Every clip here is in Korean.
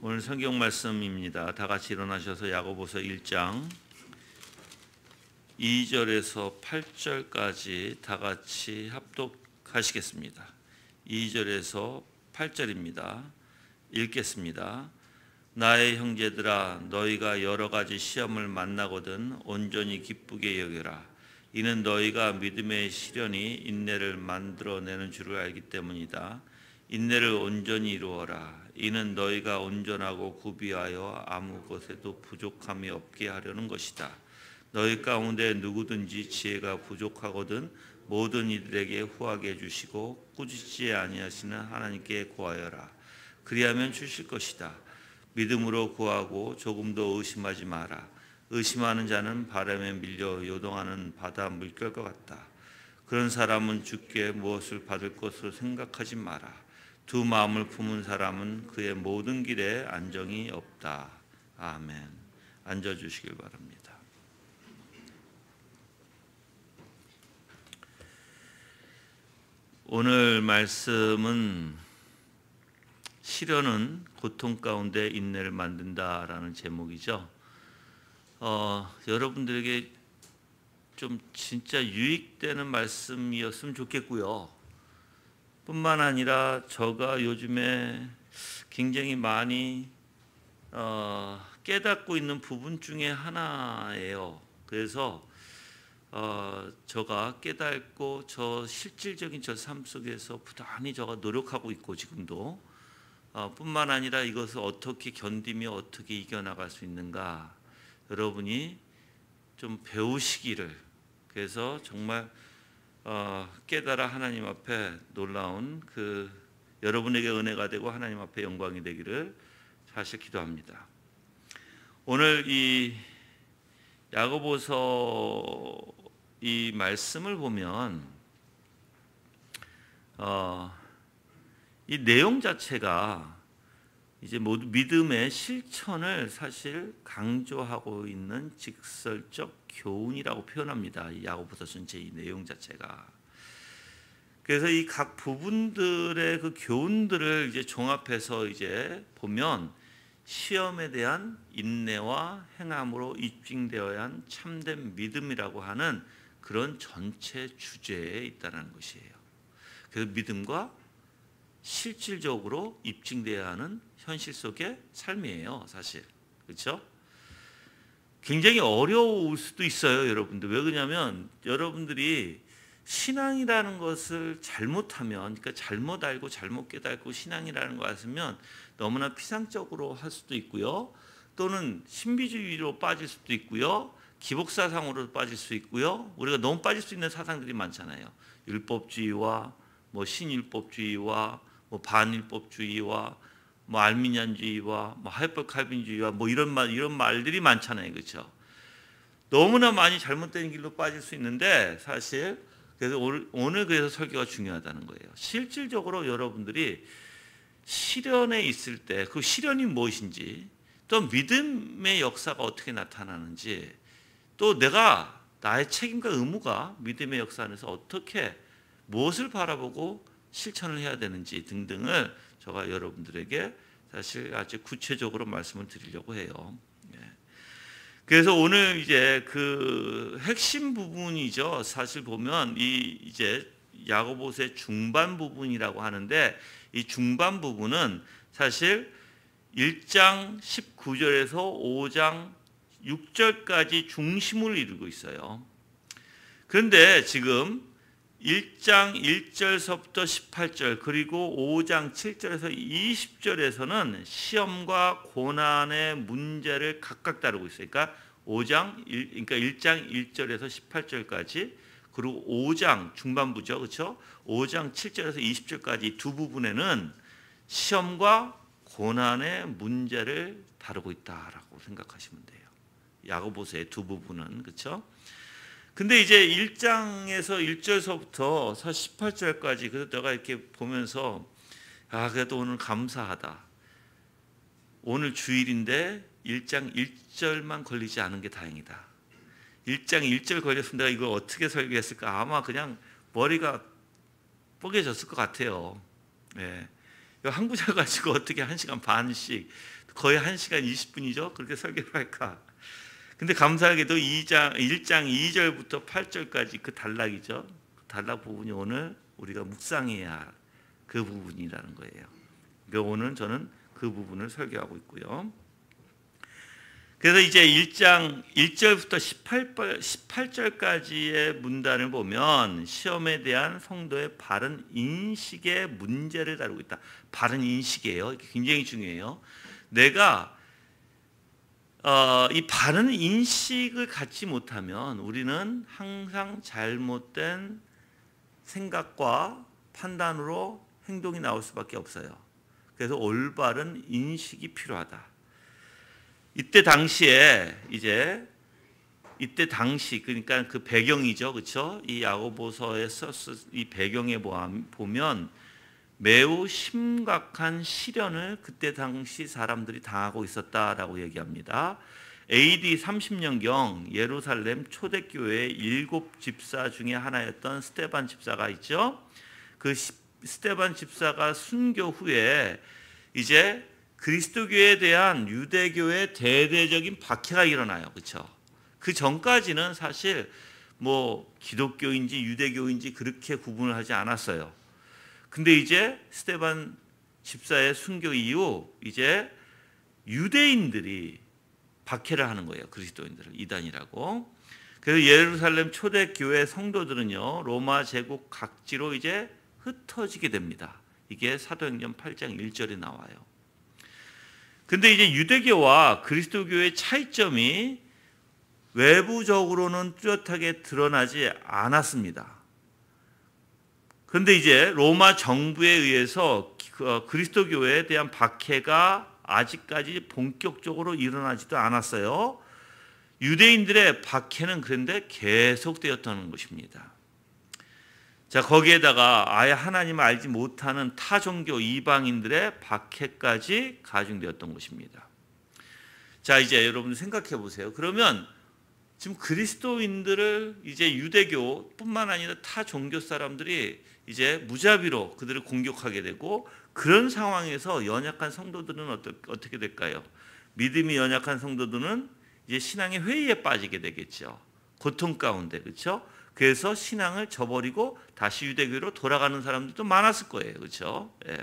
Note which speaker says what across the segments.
Speaker 1: 오늘 성경 말씀입니다. 다 같이 일어나셔서 야고보서 1장 2절에서 8절까지 다 같이 합독하시겠습니다. 2절에서 8절입니다. 읽겠습니다. 나의 형제들아, 너희가 여러 가지 시험을 만나거든 온전히 기쁘게 여겨라. 이는 너희가 믿음의 시련이 인내를 만들어내는 줄을 알기 때문이다. 인내를 온전히 이루어라. 이는 너희가 온전하고 구비하여 아무 것에도 부족함이 없게 하려는 것이다. 너희 가운데 누구든지 지혜가 부족하거든 모든 이들에게 후하게 주시고 꾸짖지 아니하시는 하나님께 구하여라. 그리하면 주실 것이다. 믿음으로 구하고 조금도 의심하지 마라. 의심하는 자는 바람에 밀려 요동하는 바다 물결과 같다. 그런 사람은 주께 무엇을 받을 것으로 생각하지 마라. 두 마음을 품은 사람은 그의 모든 길에 안정이 없다. 아멘. 앉아주시길 바랍니다. 오늘 말씀은 시련은 고통 가운데 인내를 만든다라는 제목이죠. 여러분들에게 좀 진짜 유익되는 말씀이었으면 좋겠고요. 뿐만 아니라 제가 요즘에 굉장히 많이 깨닫고 있는 부분 중에 하나예요. 그래서 제가 깨닫고 저 실질적인 저 삶 속에서 부단히 제가 노력하고 있고 지금도 뿐만 아니라 이것을 어떻게 견디며 어떻게 이겨나갈 수 있는가 여러분이 좀 배우시기를, 그래서 정말 깨달아 하나님 앞에 놀라운 여러분에게 은혜가 되고 하나님 앞에 영광이 되기를 사실 기도합니다. 오늘 이 야고보서 이 말씀을 보면 이 내용 자체가 이제 모두 믿음의 실천을 사실 강조하고 있는 직설적 교훈이라고 표현합니다. 이 야고보서 전체 이 내용 자체가. 그래서 이 각 부분들의 그 교훈들을 이제 종합해서 이제 보면 시험에 대한 인내와 행함으로 입증되어야 한 참된 믿음이라고 하는 그런 전체 주제에 있다는 것이에요. 그래서 믿음과 실질적으로 입증되어야 하는 현실 속의 삶이에요, 사실. 그렇죠? 굉장히 어려울 수도 있어요, 여러분들. 왜 그러냐면 여러분들이 신앙이라는 것을 잘못하면, 그러니까 잘못 알고 잘못 깨닫고 신앙이라는 걸 아시면 너무나 피상적으로 할 수도 있고요. 또는 신비주의로 빠질 수도 있고요. 기복사상으로 빠질 수 있고요. 우리가 너무 빠질 수 있는 사상들이 많잖아요. 율법주의와 신율법주의와 반율법주의와 알미니안주의와 하이퍼 칼빈주의와 이런 말들이 많잖아요, 그렇죠? 너무나 많이 잘못된 길로 빠질 수 있는데 사실 그래서 오늘 그래서 설교가 중요하다는 거예요. 실질적으로 여러분들이 시련에 있을 때 그 시련이 무엇인지, 또 믿음의 역사가 어떻게 나타나는지, 또 내가 나의 책임과 의무가 믿음의 역사 안에서 어떻게 무엇을 바라보고 실천을 해야 되는지 등등을 제가 여러분들에게 사실 아주 구체적으로 말씀을 드리려고 해요. 그래서 오늘 이제 그 핵심 부분이죠. 사실 보면 이제 야고보서의 중반 부분이라고 하는데, 이 중반 부분은 사실 1장 19절에서 5장 6절까지 중심을 이루고 있어요. 그런데 지금 1장 1절서부터 18절 그리고 5장 7절에서 20절에서는 시험과 고난의 문제를 각각 다루고 있어요. 그러니까 1장 1절에서 18절까지 그리고 5장 중반부죠. 그렇죠? 5장 7절에서 20절까지 두 부분에는 시험과 고난의 문제를 다루고 있다라고 생각하시면 돼요. 야고보서의 두 부분은. 그렇죠? 근데 이제 1장에서 1절서부터 18절까지 그래서 내가 이렇게 보면서 그래도 오늘 감사하다. 오늘 주일인데 1장 1절만 걸리지 않은 게 다행이다. 1장 1절 걸렸으면 내가 이걸 어떻게 설교했을까? 아마 그냥 머리가 뽀개졌을 것 같아요. 한 구절 가지고 어떻게 1시간 반씩 거의 1시간 20분이죠. 그렇게 설교를 할까? 근데 감사하게도 1장 2절부터 8절까지 그 단락이죠. 그 단락 부분이 오늘 우리가 묵상해야 할 그 부분이라는 거예요. 그러니까 오늘 저는 그 부분을 설교하고 있고요. 그래서 이제 1장 1절부터 18절까지의 문단을 보면 시험에 대한 성도의 바른 인식의 문제를 다루고 있다. 바른 인식이에요. 굉장히 중요해요. 내가 이 바른 인식을 갖지 못하면 우리는 항상 잘못된 생각과 판단으로 행동이 나올 수밖에 없어요. 그래서 올바른 인식이 필요하다. 이때 당시 그러니까 그 배경이죠, 그렇죠? 이 야고보서에 이 배경에 보면 매우 심각한 시련을 그때 당시 사람들이 당하고 있었다라고 얘기합니다. AD 30년경 예루살렘 초대교회의 7 집사 중에 하나였던 스데반 집사가 있죠. 그 스데반 집사가 순교 후에 이제 그리스도교에 대한 유대교의 대대적인 박해가 일어나요. 그렇죠? 그 전까지는 사실 뭐 기독교인지 유대교인지 그렇게 구분을 하지 않았어요. 근데 이제 스데반 집사의 순교 이후 이제 유대인들이 박해를 하는 거예요. 그리스도인들을 이단이라고. 그래서 예루살렘 초대교회 성도들은요, 로마 제국 각지로 이제 흩어지게 됩니다. 이게 사도행전 8장 1절에 나와요. 근데 이제 유대교와 그리스도교의 차이점이 외부적으로는 뚜렷하게 드러나지 않았습니다. 그런데 이제 로마 정부에 의해서 그리스도교에 대한 박해가 아직까지 본격적으로 일어나지도 않았어요. 유대인들의 박해는 그런데 계속되었다는 것입니다. 자, 거기에다가 아예 하나님을 알지 못하는 타 종교 이방인들의 박해까지 가중되었던 것입니다. 자, 이제 여러분 생각해 보세요. 그러면 지금 그리스도인들을 이제 유대교뿐만 아니라 타 종교 사람들이 이제 무자비로 그들을 공격하게 되고, 그런 상황에서 연약한 성도들은 어떻게 될까요? 믿음이 연약한 성도들은 이제 신앙의 회의에 빠지게 되겠죠. 고통 가운데, 그렇죠? 그래서 신앙을 저버리고 다시 유대교로 돌아가는 사람들도 많았을 거예요. 그렇죠? 예.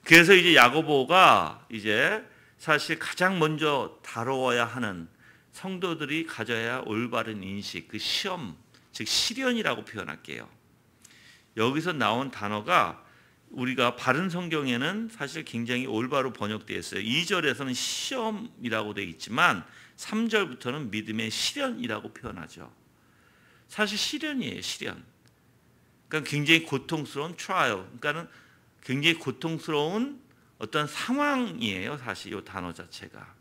Speaker 1: 그래서 이제 야고보가 이제 사실 가장 먼저 다뤄야 하는 성도들이 가져야 할 올바른 인식, 그 시험, 즉 시련이라고 표현할게요. 여기서 나온 단어가 우리가 바른 성경에는 사실 굉장히 올바로 번역되어 있어요. 2절에서는 시험이라고 되어 있지만 3절부터는 믿음의 시련이라고 표현하죠. 사실 시련이에요, 시련. 그러니까 굉장히 고통스러운 trial, 그러니까는 굉장히 고통스러운 어떤 상황이에요, 사실 이 단어 자체가.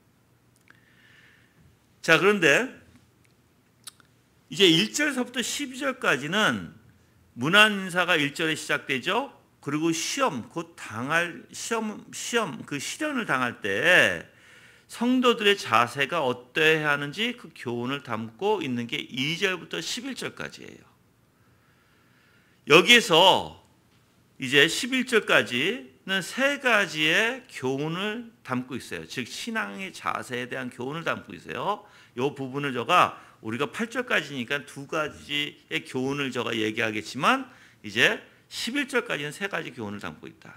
Speaker 1: 자, 그런데 이제 1절서부터 12절까지는 문안 인사가 1절에 시작되죠. 그리고 시험, 곧 당할 시험 그 시련을 당할 때 성도들의 자세가 어떠해야 하는지 그 교훈을 담고 있는 게 2절부터 11절까지예요. 여기에서 이제 11절까지는 세 가지의 교훈을 담고 있어요. 즉 신앙의 자세에 대한 교훈을 담고 있어요. 이 부분을 제가 우리가 8절까지니까 두 가지의 교훈을 제가 얘기하겠지만 이제 11절까지는 세 가지 교훈을 담고 있다.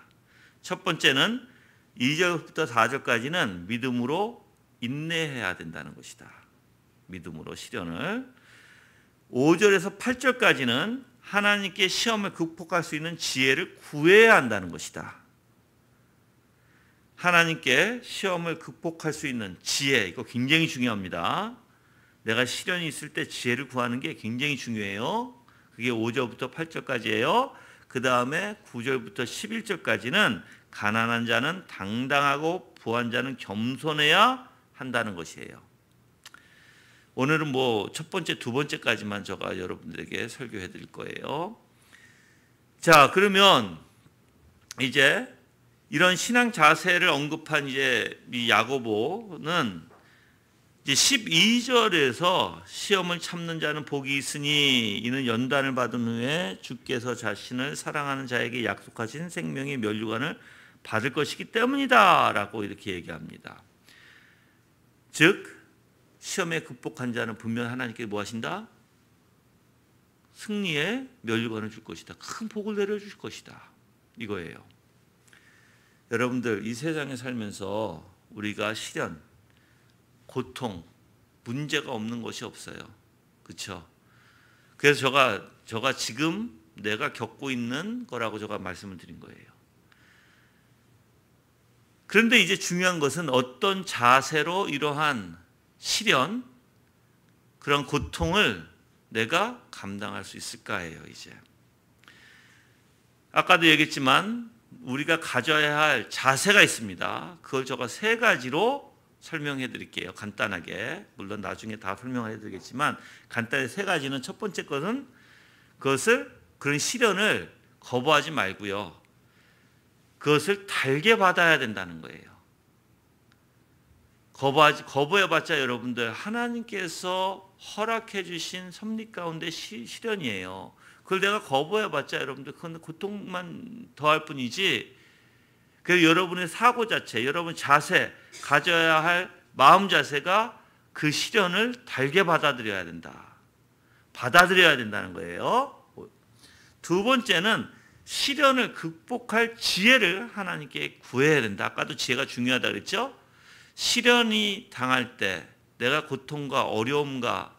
Speaker 1: 첫 번째는 2절부터 4절까지는 믿음으로 인내해야 된다는 것이다. 믿음으로 시련을. 5절에서 8절까지는 하나님께 시험을 극복할 수 있는 지혜를 구해야 한다는 것이다. 하나님께 시험을 극복할 수 있는 지혜, 이거 굉장히 중요합니다. 내가 시련이 있을 때 지혜를 구하는 게 굉장히 중요해요. 그게 5절부터 8절까지예요. 그 다음에 9절부터 11절까지는 가난한 자는 당당하고 부한 자는 겸손해야 한다는 것이에요. 오늘은 뭐 첫 번째, 두 번째까지만 제가 여러분들에게 설교해 드릴 거예요. 자, 그러면 이제 이런 신앙 자세를 언급한 이제 이 야고보는 이제 12절에서 시험을 참는 자는 복이 있으니 이는 연단을 받은 후에 주께서 자신을 사랑하는 자에게 약속하신 생명의 면류관을 받을 것이기 때문이다라고 이렇게 얘기합니다. 즉 시험에 극복한 자는 분명 하나님께 뭐 하신다? 승리의 면류관을 줄 것이다. 큰 복을 내려줄 것이다. 이거예요. 여러분들 이 세상에 살면서 우리가 시련, 고통, 문제가 없는 것이 없어요. 그렇죠? 그래서 저가 지금 내가 겪고 있는 거라고 제가 말씀을 드린 거예요. 그런데 이제 중요한 것은 어떤 자세로 이러한 시련, 그런 고통을 내가 감당할 수 있을까예요. 이제 아까도 얘기했지만 우리가 가져야 할 자세가 있습니다. 그걸 제가 3가지로 설명해 드릴게요. 간단하게. 물론 나중에 다 설명해 드리겠지만 간단히 3가지는, 첫 번째 것은 그런 시련을 거부하지 말고요. 그것을 달게 받아야 된다는 거예요. 거부해봤자 여러분들 하나님께서 허락해 주신 섭리 가운데 시련이에요. 그걸 내가 거부해봤자 여러분들 그건 고통만 더할 뿐이지. 그래서 여러분의 사고 자체, 여러분 자세, 가져야 할 마음 자세가 그 시련을 달게 받아들여야 된다. 받아들여야 된다는 거예요. 2번째는 시련을 극복할 지혜를 하나님께 구해야 된다. 아까도 지혜가 중요하다 그랬죠? 시련이 당할 때, 내가 고통과 어려움과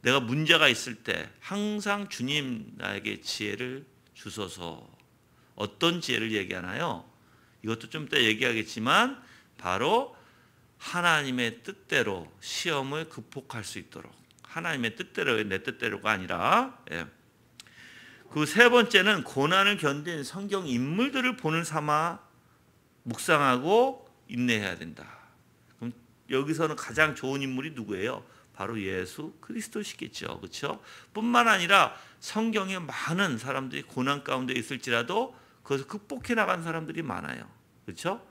Speaker 1: 내가 문제가 있을 때 항상 주님 나에게 지혜를 주소서. 어떤 지혜를 얘기하나요? 이것도 좀 이따 얘기하겠지만 바로 하나님의 뜻대로 시험을 극복할 수 있도록, 하나님의 뜻대로, 내 뜻대로가 아니라. 그 3번째는 고난을 견딘 성경 인물들을 본을 삼아 묵상하고 인내해야 된다. 그럼 여기서는 가장 좋은 인물이 누구예요? 바로 예수 그리스도시겠죠. 그렇죠? 뿐만 아니라 성경에 많은 사람들이 고난 가운데 있을지라도 그것을 극복해 나간 사람들이 많아요. 그렇죠?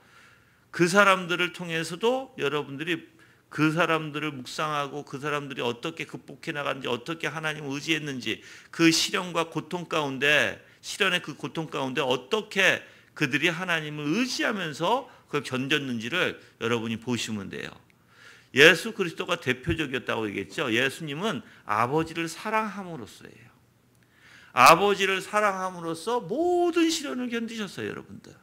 Speaker 1: 그 사람들을 통해서도 여러분들이 그 사람들을 묵상하고 그 사람들이 어떻게 극복해 나갔는지, 어떻게 하나님을 의지했는지, 그 시련과 고통 가운데, 시련의 그 고통 가운데 어떻게 그들이 하나님을 의지하면서 그걸 견뎠는지를 여러분이 보시면 돼요. 예수 그리스도가 대표적이었다고 얘기했죠. 예수님은 아버지를 사랑함으로써예요. 아버지를 사랑함으로써 모든 시련을 견디셨어요, 여러분들.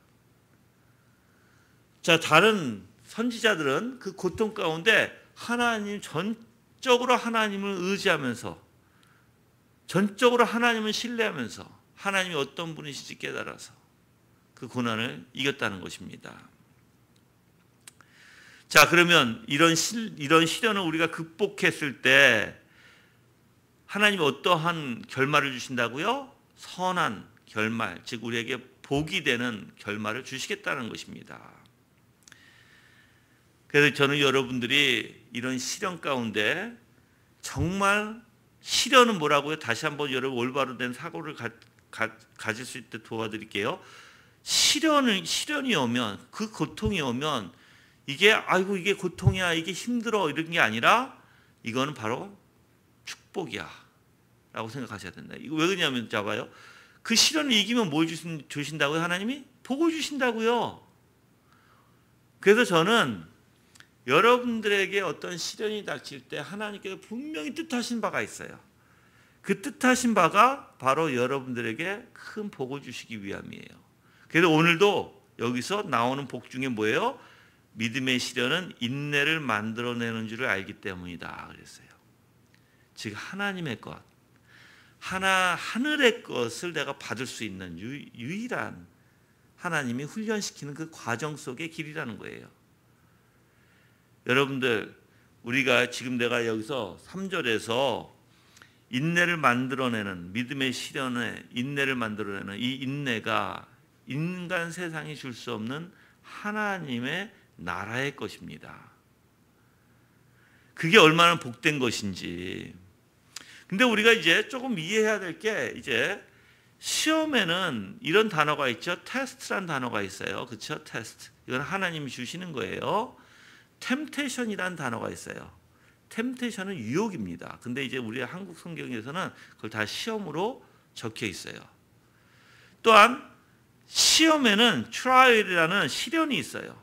Speaker 1: 자, 다른 선지자들은 그 고통 가운데 하나님, 전적으로 하나님을 의지하면서, 전적으로 하나님을 신뢰하면서 하나님이 어떤 분이신지 깨달아서 그 고난을 이겼다는 것입니다. 자, 그러면 이런 시련을 우리가 극복했을 때 하나님이 어떠한 결말을 주신다고요? 선한 결말, 즉 우리에게 복이 되는 결말을 주시겠다는 것입니다. 그래서 저는 여러분들이 이런 시련 가운데, 정말 시련은 뭐라고요? 다시 한번 여러분 올바로 된 사고를 가질 수 있도록 도와드릴게요. 시련이 오면, 그 고통이 오면 이게 아이고 이게 고통이야, 이게 힘들어, 이런 게 아니라 이거는 바로 축복이야 라고 생각하셔야 된다. 이거 왜 그러냐면, 잡아요, 그 시련을 이기면 뭘 주신다고요? 하나님이 복을 주신다고요. 그래서 저는 여러분들에게 어떤 시련이 닥칠 때 하나님께서 분명히 뜻하신 바가 있어요. 그 뜻하신 바가 바로 여러분들에게 큰 복을 주시기 위함이에요. 그래서 오늘도 여기서 나오는 복 중에 뭐예요? 믿음의 시련은 인내를 만들어내는 줄을 알기 때문이다 그랬어요. 즉 하나님의 것, 하늘의 것을 내가 받을 수 있는 유일한, 하나님이 훈련시키는 그 과정 속의 길이라는 거예요. 여러분들, 우리가 지금 내가 여기서 3절에서 인내를 만들어내는, 믿음의 시련에 인내를 만들어내는 이 인내가 인간 세상이 줄 수 없는 하나님의 나라의 것입니다. 그게 얼마나 복된 것인지. 근데 우리가 이제 조금 이해해야 될 게, 이제 시험에는 이런 단어가 있죠. 테스트란 단어가 있어요. 그렇죠? 테스트. 이건 하나님이 주시는 거예요. 템테이션이라는 단어가 있어요. 템테이션은 유혹입니다. 근데 이제 우리 한국 성경에서는 그걸 다 시험으로 적혀 있어요. 또한 시험에는 트라이얼이라는 시련이 있어요.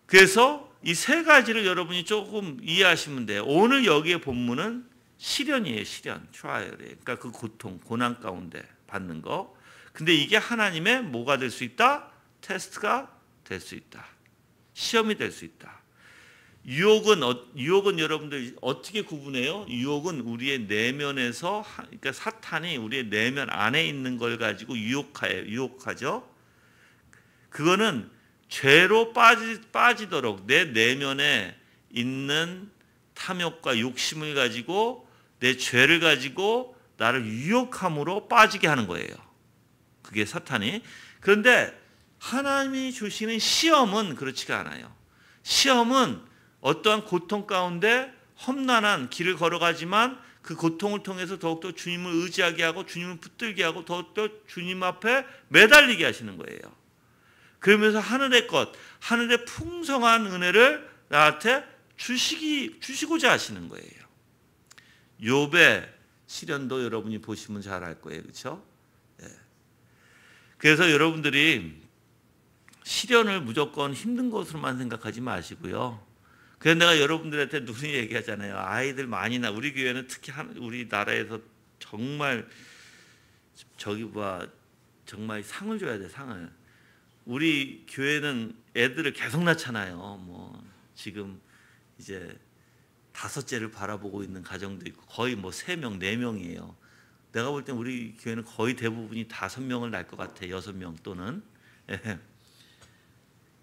Speaker 1: 그래서 이 세 가지를 여러분이 조금 이해하시면 돼요. 오늘 여기에 본문은 시련이에요. 시련, 트라이얼이에요. 그러니까 그 고통, 고난 가운데 받는 거. 근데 이게 하나님의 뭐가 될 수 있다? 테스트가 될 수 있다. 시험이 될 수 있다. 유혹은 여러분들 어떻게 구분해요? 유혹은 우리의 내면에서, 그러니까 사탄이 우리의 내면 안에 있는 걸 가지고 유혹하죠. 그거는 죄로 빠지도록 내 내면에 있는 탐욕과 욕심을 가지고 내 죄를 가지고 나를 유혹함으로 빠지게 하는 거예요. 그게 사탄이. 그런데 하나님이 주시는 시험은 그렇지가 않아요. 시험은 어떠한 고통 가운데 험난한 길을 걸어가지만 그 고통을 통해서 더욱더 주님을 의지하게 하고 주님을 붙들게 하고 더욱더 주님 앞에 매달리게 하시는 거예요. 그러면서 하늘의 것, 하늘의 풍성한 은혜를 나한테 주시고자 하시는 거예요. 욥의 시련도 여러분이 보시면 잘 알 거예요. 그렇죠? 예. 그래서 여러분들이 시련을 무조건 힘든 것으로만 생각하지 마시고요. 그래서 내가 여러분들한테 누누이 얘기하잖아요. 아이들 많이 우리 교회는 특히 우리나라에서 정말 정말 상을 줘야 돼, 상을. 우리 교회는 애들을 계속 낳잖아요. 뭐 지금 이제 5째를 바라보고 있는 가정도 있고 거의 뭐 3명, 4명이에요. 내가 볼 땐 우리 교회는 거의 대부분이 5명을 낳을 것 같아. 6명 또는.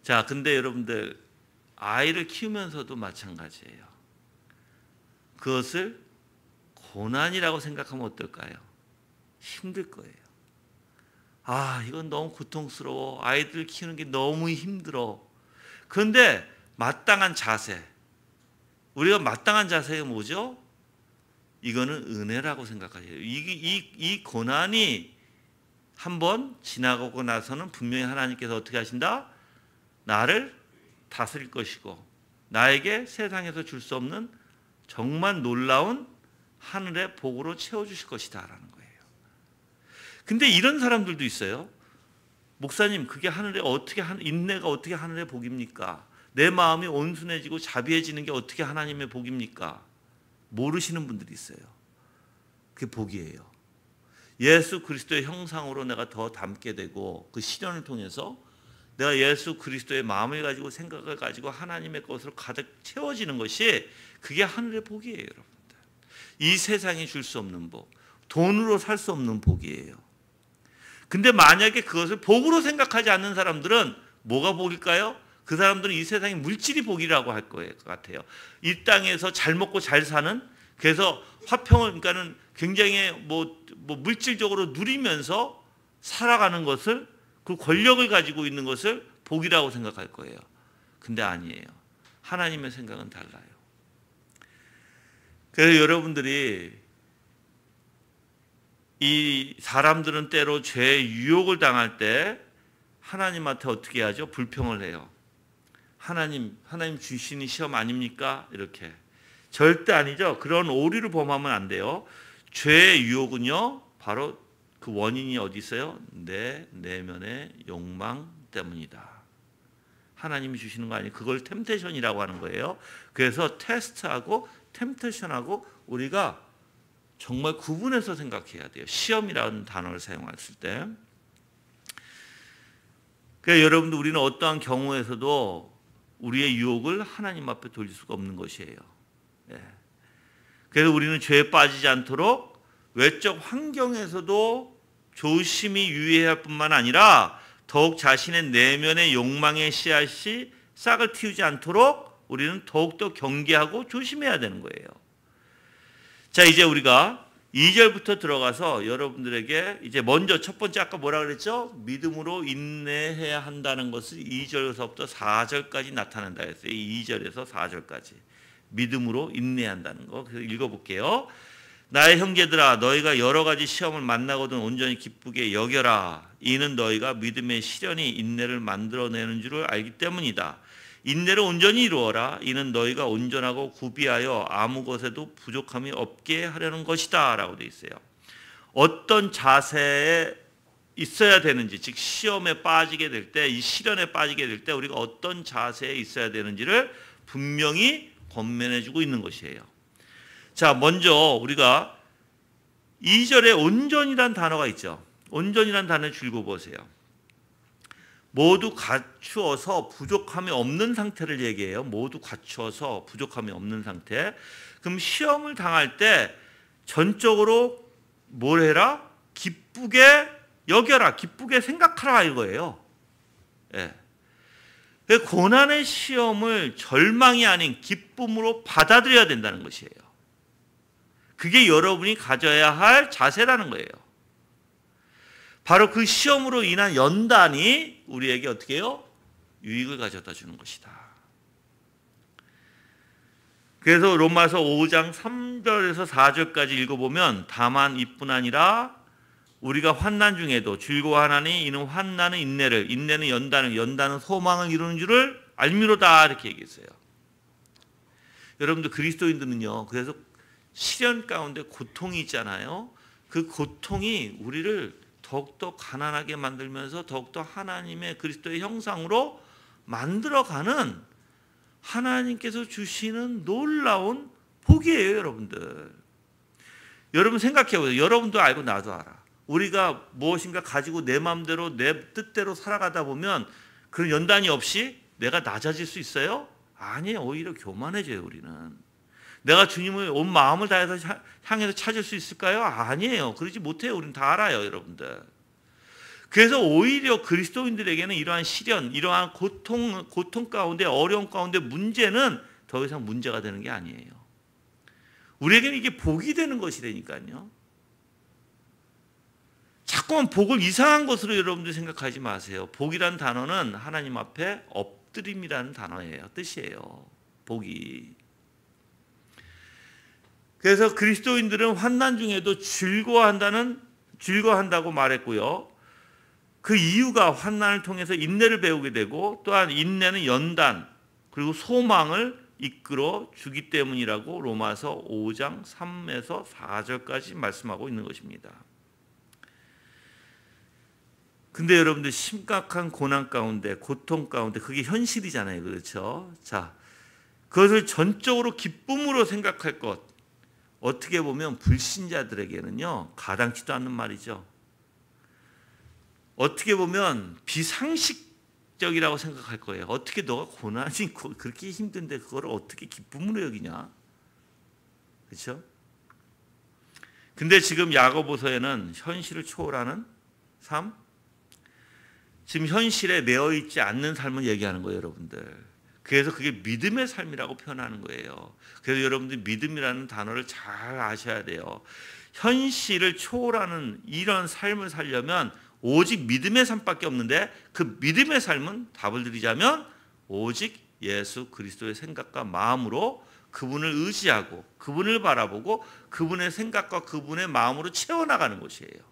Speaker 1: 자, 근데 여러분들 아이를 키우면서도 마찬가지예요. 그것을 고난이라고 생각하면 어떨까요? 힘들 거예요. 아, 이건 너무 고통스러워. 아이들 키우는 게 너무 힘들어. 그런데 마땅한 자세. 우리가 마땅한 자세가 뭐죠? 이거는 은혜라고 생각하세요. 이 고난이 한번 지나가고 나서는 분명히 하나님께서 어떻게 하신다? 나를 다스릴 것이고 나에게 세상에서 줄 수 없는 정말 놀라운 하늘의 복으로 채워주실 것이다 라는 거예요. 근데 이런 사람들도 있어요. 목사님, 그게 인내가 어떻게 하늘의 복입니까? 내 마음이 온순해지고 자비해지는 게 어떻게 하나님의 복입니까? 모르시는 분들이 있어요. 그게 복이에요. 예수 그리스도의 형상으로 내가 더 닮게 되고 그 시련을 통해서 내가 예수 그리스도의 마음을 가지고 생각을 가지고 하나님의 것으로 가득 채워지는 것이 그게 하늘의 복이에요. 여러분들. 이 세상이 줄 수 없는 복, 돈으로 살 수 없는 복이에요. 근데 만약에 그것을 복으로 생각하지 않는 사람들은 뭐가 복일까요? 그 사람들은 이 세상의 물질이 복이라고 할 것 같아요. 이 땅에서 잘 먹고 잘 사는, 그래서 화평을, 그러니까는 굉장히 물질적으로 누리면서 살아가는 것을, 그 권력을 가지고 있는 것을 복이라고 생각할 거예요. 근데 아니에요. 하나님의 생각은 달라요. 그래서 여러분들이 이 사람들은 때로 죄의 유혹을 당할 때 하나님한테 어떻게 하죠? 불평을 해요. 하나님 주시는 시험 아닙니까? 이렇게. 절대 아니죠. 그런 오류를 범하면 안 돼요. 죄의 유혹은요, 바로 그 원인이 어디 있어요? 내 내면의 욕망 때문이다. 하나님이 주시는 거 아니에요. 그걸 템테이션이라고 하는 거예요. 그래서 테스트하고 템테이션하고 우리가 정말 구분해서 생각해야 돼요. 시험이라는 단어를 사용했을 때. 그러니까 여러분들, 우리는 어떠한 경우에서도 우리의 유혹을 하나님 앞에 돌릴 수가 없는 것이에요. 그래서 우리는 죄에 빠지지 않도록 외적 환경에서도 조심히 유의해야 할 뿐만 아니라 더욱 자신의 내면의 욕망의 씨앗이 싹을 틔우지 않도록 우리는 더욱더 경계하고 조심해야 되는 거예요. 자, 이제 우리가 2절부터 들어가서 여러분들에게 이제 먼저 첫 번째 아까 뭐라 그랬죠? 믿음으로 인내해야 한다는 것을 2절에서부터 4절까지 나타낸다 했어요. 2절에서 4절까지. 믿음으로 인내한다는 거. 그래서 읽어볼게요. 나의 형제들아, 너희가 여러 가지 시험을 만나거든 온전히 기쁘게 여겨라. 이는 너희가 믿음의 시련이 인내를 만들어내는 줄을 알기 때문이다. 인내를 온전히 이루어라. 이는 너희가 온전하고 구비하여 아무 것에도 부족함이 없게 하려는 것이다 라고 되어 있어요. 어떤 자세에 있어야 되는지, 즉 시험에 빠지게 될 때, 이 시련에 빠지게 될 때 우리가 어떤 자세에 있어야 되는지를 분명히 권면해 주고 있는 것이에요. 자, 먼저 우리가 2절에 온전이란 단어가 있죠. 온전이란 단어를 줄고 보세요. 모두 갖추어서 부족함이 없는 상태를 얘기해요. 모두 갖추어서 부족함이 없는 상태. 그럼 시험을 당할 때 전적으로 뭘 해라? 기쁘게 여겨라, 기쁘게 생각하라 이거예요. 예. 고난의 시험을 절망이 아닌 기쁨으로 받아들여야 된다는 것이에요. 그게 여러분이 가져야 할 자세라는 거예요. 바로 그 시험으로 인한 연단이 우리에게 어떻게 해요? 유익을 가져다 주는 것이다. 그래서 로마서 5장 3절에서 4절까지 읽어보면 다만 이뿐 아니라 우리가 환난 중에도 즐거워하나니 이는 환난은 인내를, 인내는 연단을, 연단은 소망을 이루는 줄을 알미로다 이렇게 얘기했어요. 여러분들 그리스도인들은요, 그래서 시련 가운데 고통이 있잖아요. 그 고통이 우리를 더욱더 가난하게 만들면서 더욱더 하나님의 그리스도의 형상으로 만들어가는 하나님께서 주시는 놀라운 복이에요, 여러분들. 여러분 생각해 보세요. 여러분도 알고 나도 알아. 우리가 무엇인가 가지고 내 마음대로 내 뜻대로 살아가다 보면 그런 연단이 없이 내가 낮아질 수 있어요? 아니에요. 오히려 교만해져요, 우리는. 내가 주님을 온 마음을 다해서 향해서 찾을 수 있을까요? 아니에요. 그러지 못해요. 우리는 다 알아요, 여러분들. 그래서 오히려 그리스도인들에게는 이러한 시련, 이러한 고통 가운데, 어려움 가운데 문제는 더 이상 문제가 되는 게 아니에요. 우리에게는 이게 복이 되는 것이라니까요. 자꾸만 복을 이상한 것으로 여러분들 생각하지 마세요. 복이라는 단어는 하나님 앞에 엎드림이라는 단어예요. 뜻이에요. 복이. 그래서 그리스도인들은 환난 중에도 즐거워한다고 말했고요. 그 이유가 환난을 통해서 인내를 배우게 되고 또한 인내는 연단 그리고 소망을 이끌어 주기 때문이라고 로마서 5장 3에서 4절까지 말씀하고 있는 것입니다. 근데 여러분들 심각한 고난 가운데, 고통 가운데 그게 현실이잖아요. 그렇죠? 자, 그것을 전적으로 기쁨으로 생각할 것. 어떻게 보면 불신자들에게는요, 가당치도 않는 말이죠. 어떻게 보면 비상식적이라고 생각할 거예요. 어떻게 너가 고난이 그렇게 힘든데 그걸 어떻게 기쁨으로 여기냐? 그렇죠? 근데 지금 야고보서에는 현실을 초월하는 삶, 지금 현실에 매여 있지 않는 삶을 얘기하는 거예요, 여러분들. 그래서 그게 믿음의 삶이라고 표현하는 거예요. 그래서 여러분들 믿음이라는 단어를 잘 아셔야 돼요. 현실을 초월하는 이런 삶을 살려면 오직 믿음의 삶밖에 없는데 그 믿음의 삶은 답을 드리자면 오직 예수 그리스도의 생각과 마음으로 그분을 의지하고 그분을 바라보고 그분의 생각과 그분의 마음으로 채워나가는 것이에요.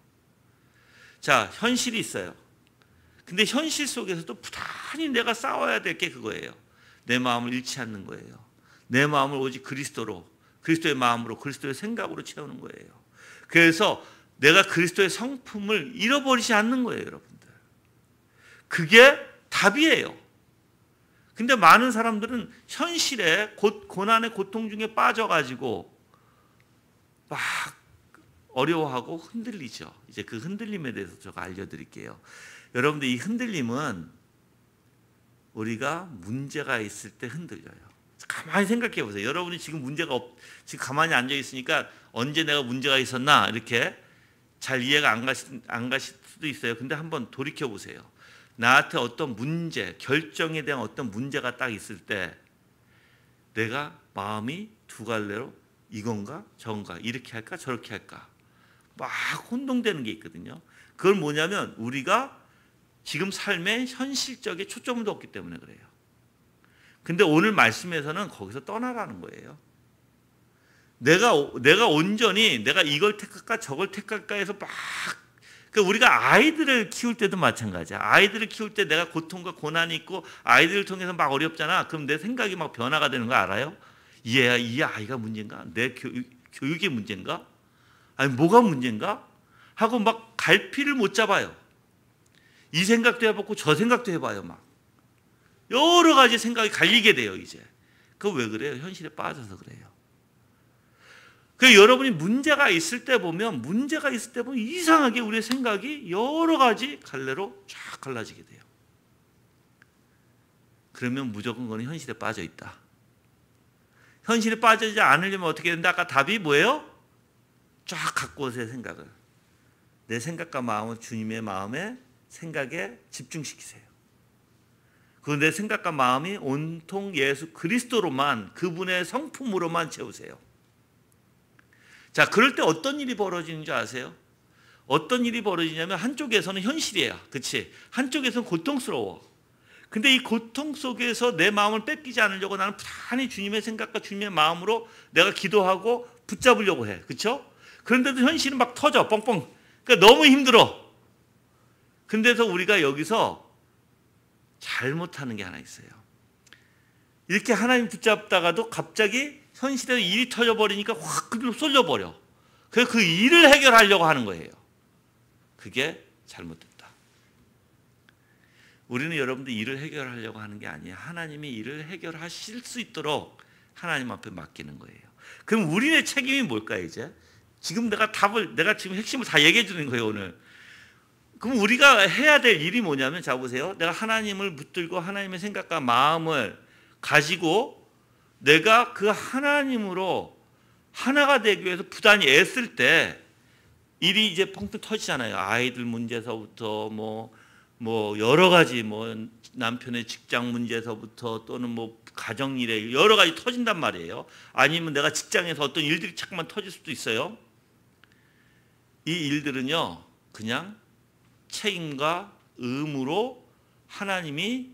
Speaker 1: 자, 현실이 있어요. 근데 현실 속에서도 부단히 내가 싸워야 될 게 그거예요. 내 마음을 잃지 않는 거예요. 내 마음을 오직 그리스도로, 그리스도의 마음으로, 그리스도의 생각으로 채우는 거예요. 그래서 내가 그리스도의 성품을 잃어버리지 않는 거예요, 여러분들. 그게 답이에요. 근데 많은 사람들은 현실에 고난의 고통 중에 빠져가지고 막 어려워하고 흔들리죠. 이제 그 흔들림에 대해서 제가 알려드릴게요. 여러분들 이 흔들림은 우리가 문제가 있을 때 흔들려요. 가만히 생각해 보세요. 여러분이 지금 지금 가만히 앉아 있으니까 언제 내가 문제가 있었나 이렇게 잘 이해가 안 가실 수도 있어요. 근데 한번 돌이켜 보세요. 나한테 어떤 문제, 결정에 대한 어떤 문제가 딱 있을 때 내가 마음이 두 갈래로 이건가 저건가 이렇게 할까 저렇게 할까 막 혼동되는 게 있거든요. 그걸 뭐냐면 우리가 지금 삶의 현실적인 초점을 뒀기 때문에 그래요. 근데 오늘 말씀에서는 거기서 떠나라는 거예요. 내가 온전히 내가 이걸 택할까 저걸 택할까 해서 막 그러니까 우리가 아이들을 키울 때도 마찬가지야. 아이들을 키울 때 내가 고통과 고난이 있고 아이들을 통해서 막 어렵잖아. 그럼 내 생각이 막 변화가 되는 거 알아요? 이 아이가 문제인가? 내 교육이 문제인가? 아니 뭐가 문제인가? 하고 막 갈피를 못 잡아요. 이 생각도 해보고 저 생각도 해봐요. 막 여러 가지 생각이 갈리게 돼요. 이제 그거 왜 그래요? 현실에 빠져서 그래요. 그 여러분이 문제가 있을 때 보면 이상하게 우리의 생각이 여러 가지 갈래로 쫙 갈라지게 돼요. 그러면 무조건 그건 현실에 빠져 있다. 현실에 빠지지 않으려면 어떻게 된다? 아까 답이 뭐예요? 쫙 갖고 오세요. 생각을. 내 생각과 마음을 주님의 마음에 생각에 집중시키세요. 그 내 생각과 마음이 온통 예수 그리스도로만, 그분의 성품으로만 채우세요. 자, 그럴 때 어떤 일이 벌어지는 줄 아세요? 어떤 일이 벌어지냐면 한쪽에서는 현실이에요. 그렇지? 한쪽에서는 고통스러워. 근데 이 고통 속에서 내 마음을 뺏기지 않으려고 나는 부단히 주님의 생각과 주님의 마음으로 내가 기도하고 붙잡으려고 해. 그렇죠? 그런데도 현실은 막 터져. 뻥뻥. 그러니까 너무 힘들어. 근데서 우리가 여기서 잘못하는 게 하나 있어요. 이렇게 하나님 붙잡다가도 갑자기 현실에서 일이 터져버리니까 확 그대로 쏠려버려. 그래서 그 일을 해결하려고 하는 거예요. 그게 잘못됐다. 우리는 여러분들 일을 해결하려고 하는 게 아니에요. 하나님이 일을 해결하실 수 있도록 하나님 앞에 맡기는 거예요. 그럼 우리의 책임이 뭘까요, 이제? 지금 내가 지금 핵심을 다 얘기해 주는 거예요, 오늘. 그럼 우리가 해야 될 일이 뭐냐면, 자, 보세요. 내가 하나님을 붙들고 하나님의 생각과 마음을 가지고 내가 그 하나님으로 하나가 되기 위해서 부단히 애쓸 때 일이 이제 펑펑 터지잖아요. 아이들 문제서부터 뭐 여러 가지 남편의 직장 문제서부터 또는 가정 일에 여러 가지 터진단 말이에요. 아니면 내가 직장에서 어떤 일들이 자꾸만 터질 수도 있어요. 이 일들은요, 그냥 책임과 의무로 하나님이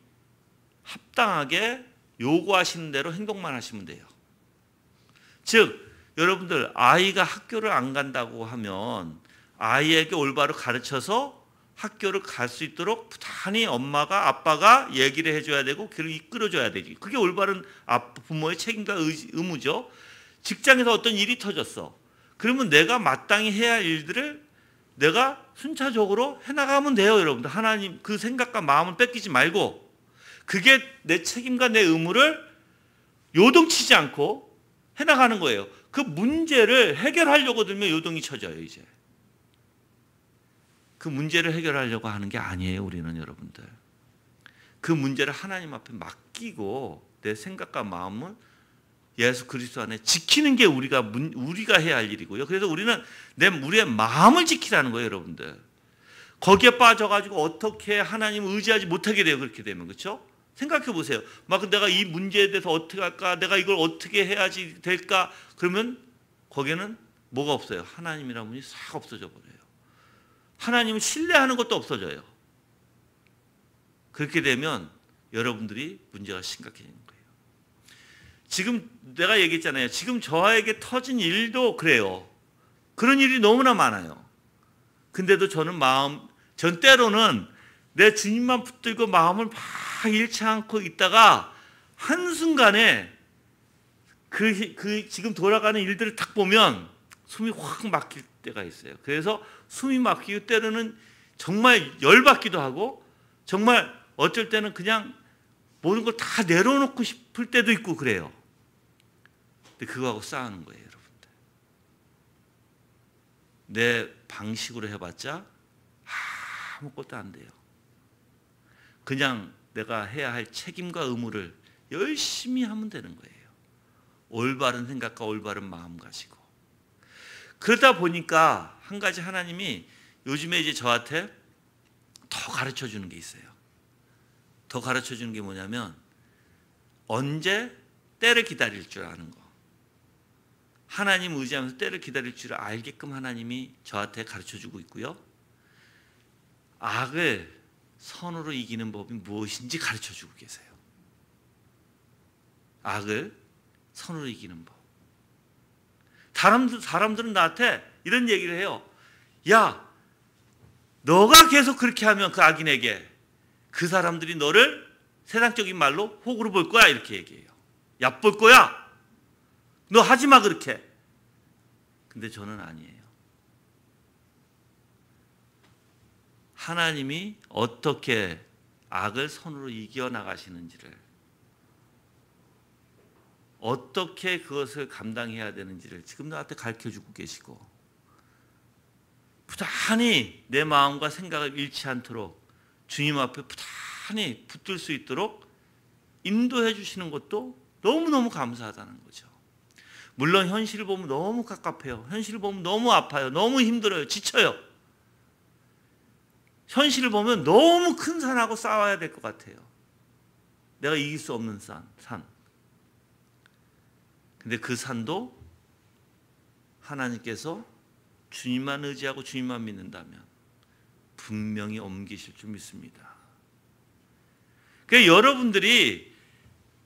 Speaker 1: 합당하게 요구하시는 대로 행동만 하시면 돼요. 즉, 여러분들 아이가 학교를 안 간다고 하면 아이에게 올바로 가르쳐서 학교를 갈 수 있도록 부단히 엄마가 아빠가 얘기를 해줘야 되고 그를 이끌어줘야 되지. 그게 올바른 부모의 책임과 의무죠. 직장에서 어떤 일이 터졌어. 그러면 내가 마땅히 해야 할 일들을 내가 순차적으로 해나가면 돼요. 여러분들 하나님 그 생각과 마음을 뺏기지 말고, 그게 내 책임과 내 의무를 요동치지 않고 해나가는 거예요. 그 문제를 해결하려고 들면 요동이 쳐져요. 이제 그 문제를 해결하려고 하는 게 아니에요. 우리는 여러분들 그 문제를 하나님 앞에 맡기고 내 생각과 마음을 예수 그리스도 안에 지키는 게 우리가 해야 할 일이고요. 그래서 우리는 우리의 마음을 지키라는 거예요. 여러분들 거기에 빠져가지고 어떻게 하나님을 의지하지 못하게 돼요. 그렇게 되면. 그렇죠? 생각해 보세요. 막 내가 이 문제에 대해서 어떻게 할까, 내가 이걸 어떻게 해야지 될까, 그러면 거기에는 뭐가 없어요? 하나님이라는 분이 싹 없어져 버려요. 하나님을 신뢰하는 것도 없어져요. 그렇게 되면 여러분들이 문제가 심각해지는 거예요. 지금 내가 얘기했잖아요. 지금 저에게 터진 일도 그래요. 그런 일이 너무나 많아요. 근데도 전 때로는 내 주님만 붙들고 마음을 막 잃지 않고 있다가 한순간에 그 지금 돌아가는 일들을 딱 보면 숨이 확 막힐 때가 있어요. 그래서 숨이 막히고 때로는 정말 열받기도 하고 정말 어쩔 때는 그냥 모든 걸 다 내려놓고 싶을 때도 있고 그래요. 근데 그거하고 싸우는 거예요, 여러분들. 내 방식으로 해봤자 아무것도 안 돼요. 그냥 내가 해야 할 책임과 의무를 열심히 하면 되는 거예요. 올바른 생각과 올바른 마음 가지고. 그러다 보니까 한 가지 하나님이 요즘에 이제 저한테 더 가르쳐 주는 게 있어요. 더 가르쳐 주는 게 뭐냐면 언제 때를 기다릴 줄 아는 거. 하나님 의지하면서 때를 기다릴 줄 알게끔 하나님이 저한테 가르쳐 주고 있고요. 악을 선으로 이기는 법이 무엇인지 가르쳐 주고 계세요. 악을 선으로 이기는 법. 사람들은 나한테 이런 얘기를 해요. 야, 너가 계속 그렇게 하면 그 악인에게 그 사람들이 너를 세상적인 말로 호구로 볼 거야, 이렇게 얘기해요. 얕볼 거야. 너 하지 마 그렇게. 근데 저는 아니에요. 하나님이 어떻게 악을 선으로 이겨나가시는지를, 어떻게 그것을 감당해야 되는지를 지금 나한테 가르쳐주고 계시고, 부단히 내 마음과 생각을 잃지 않도록 주님 앞에 부단히 붙들 수 있도록 인도해 주시는 것도 너무너무 감사하다는 거죠. 물론 현실을 보면 너무 갑갑해요. 현실을 보면 너무 아파요. 너무 힘들어요. 지쳐요. 현실을 보면 너무 큰 산하고 싸워야 될 것 같아요. 내가 이길 수 없는 산. 근데 그 산도 하나님께서 주님만 의지하고 주님만 믿는다면 분명히 옮기실 줄 믿습니다. 그러니까 여러분들이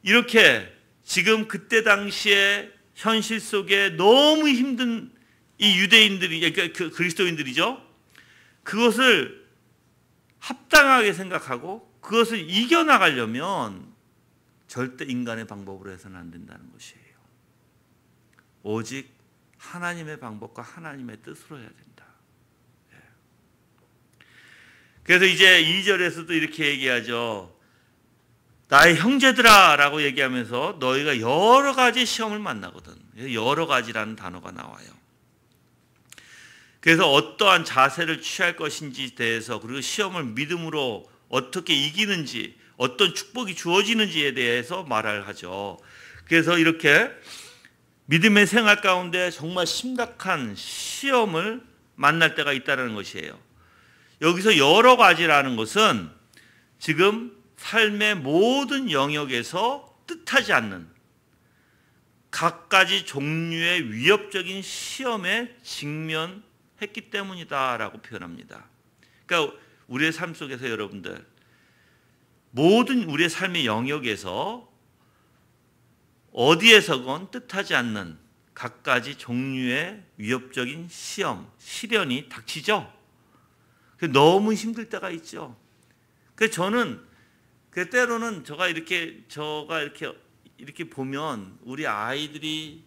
Speaker 1: 이렇게 지금 그때 당시에 현실 속에 너무 힘든 이 유대인들이, 그러니까 그리스도인들이죠. 그것을 합당하게 생각하고 그것을 이겨나가려면 절대 인간의 방법으로 해서는 안 된다는 것이에요. 오직 하나님의 방법과 하나님의 뜻으로 해야 된다. 그래서 이제 2절에서도 이렇게 얘기하죠. 나의 형제들아 라고 얘기하면서 너희가 여러 가지 시험을 만나거든. 여러 가지라는 단어가 나와요. 그래서 어떠한 자세를 취할 것인지에 대해서, 그리고 시험을 믿음으로 어떻게 이기는지, 어떤 축복이 주어지는지에 대해서 말을 하죠. 그래서 이렇게 믿음의 생활 가운데 정말 심각한 시험을 만날 때가 있다는 것이에요. 여기서 여러 가지라는 것은 지금 삶의 모든 영역에서 뜻하지 않는 각가지 종류의 위협적인 시험에 직면했기 때문이다라고 표현합니다. 그러니까 우리의 삶 속에서 여러분들, 모든 우리의 삶의 영역에서 어디에서건 뜻하지 않는 각가지 종류의 위협적인 시험, 시련이 닥치죠. 너무 힘들 때가 있죠. 그래서 저는 때로는 제가 이렇게 보면 우리 아이들이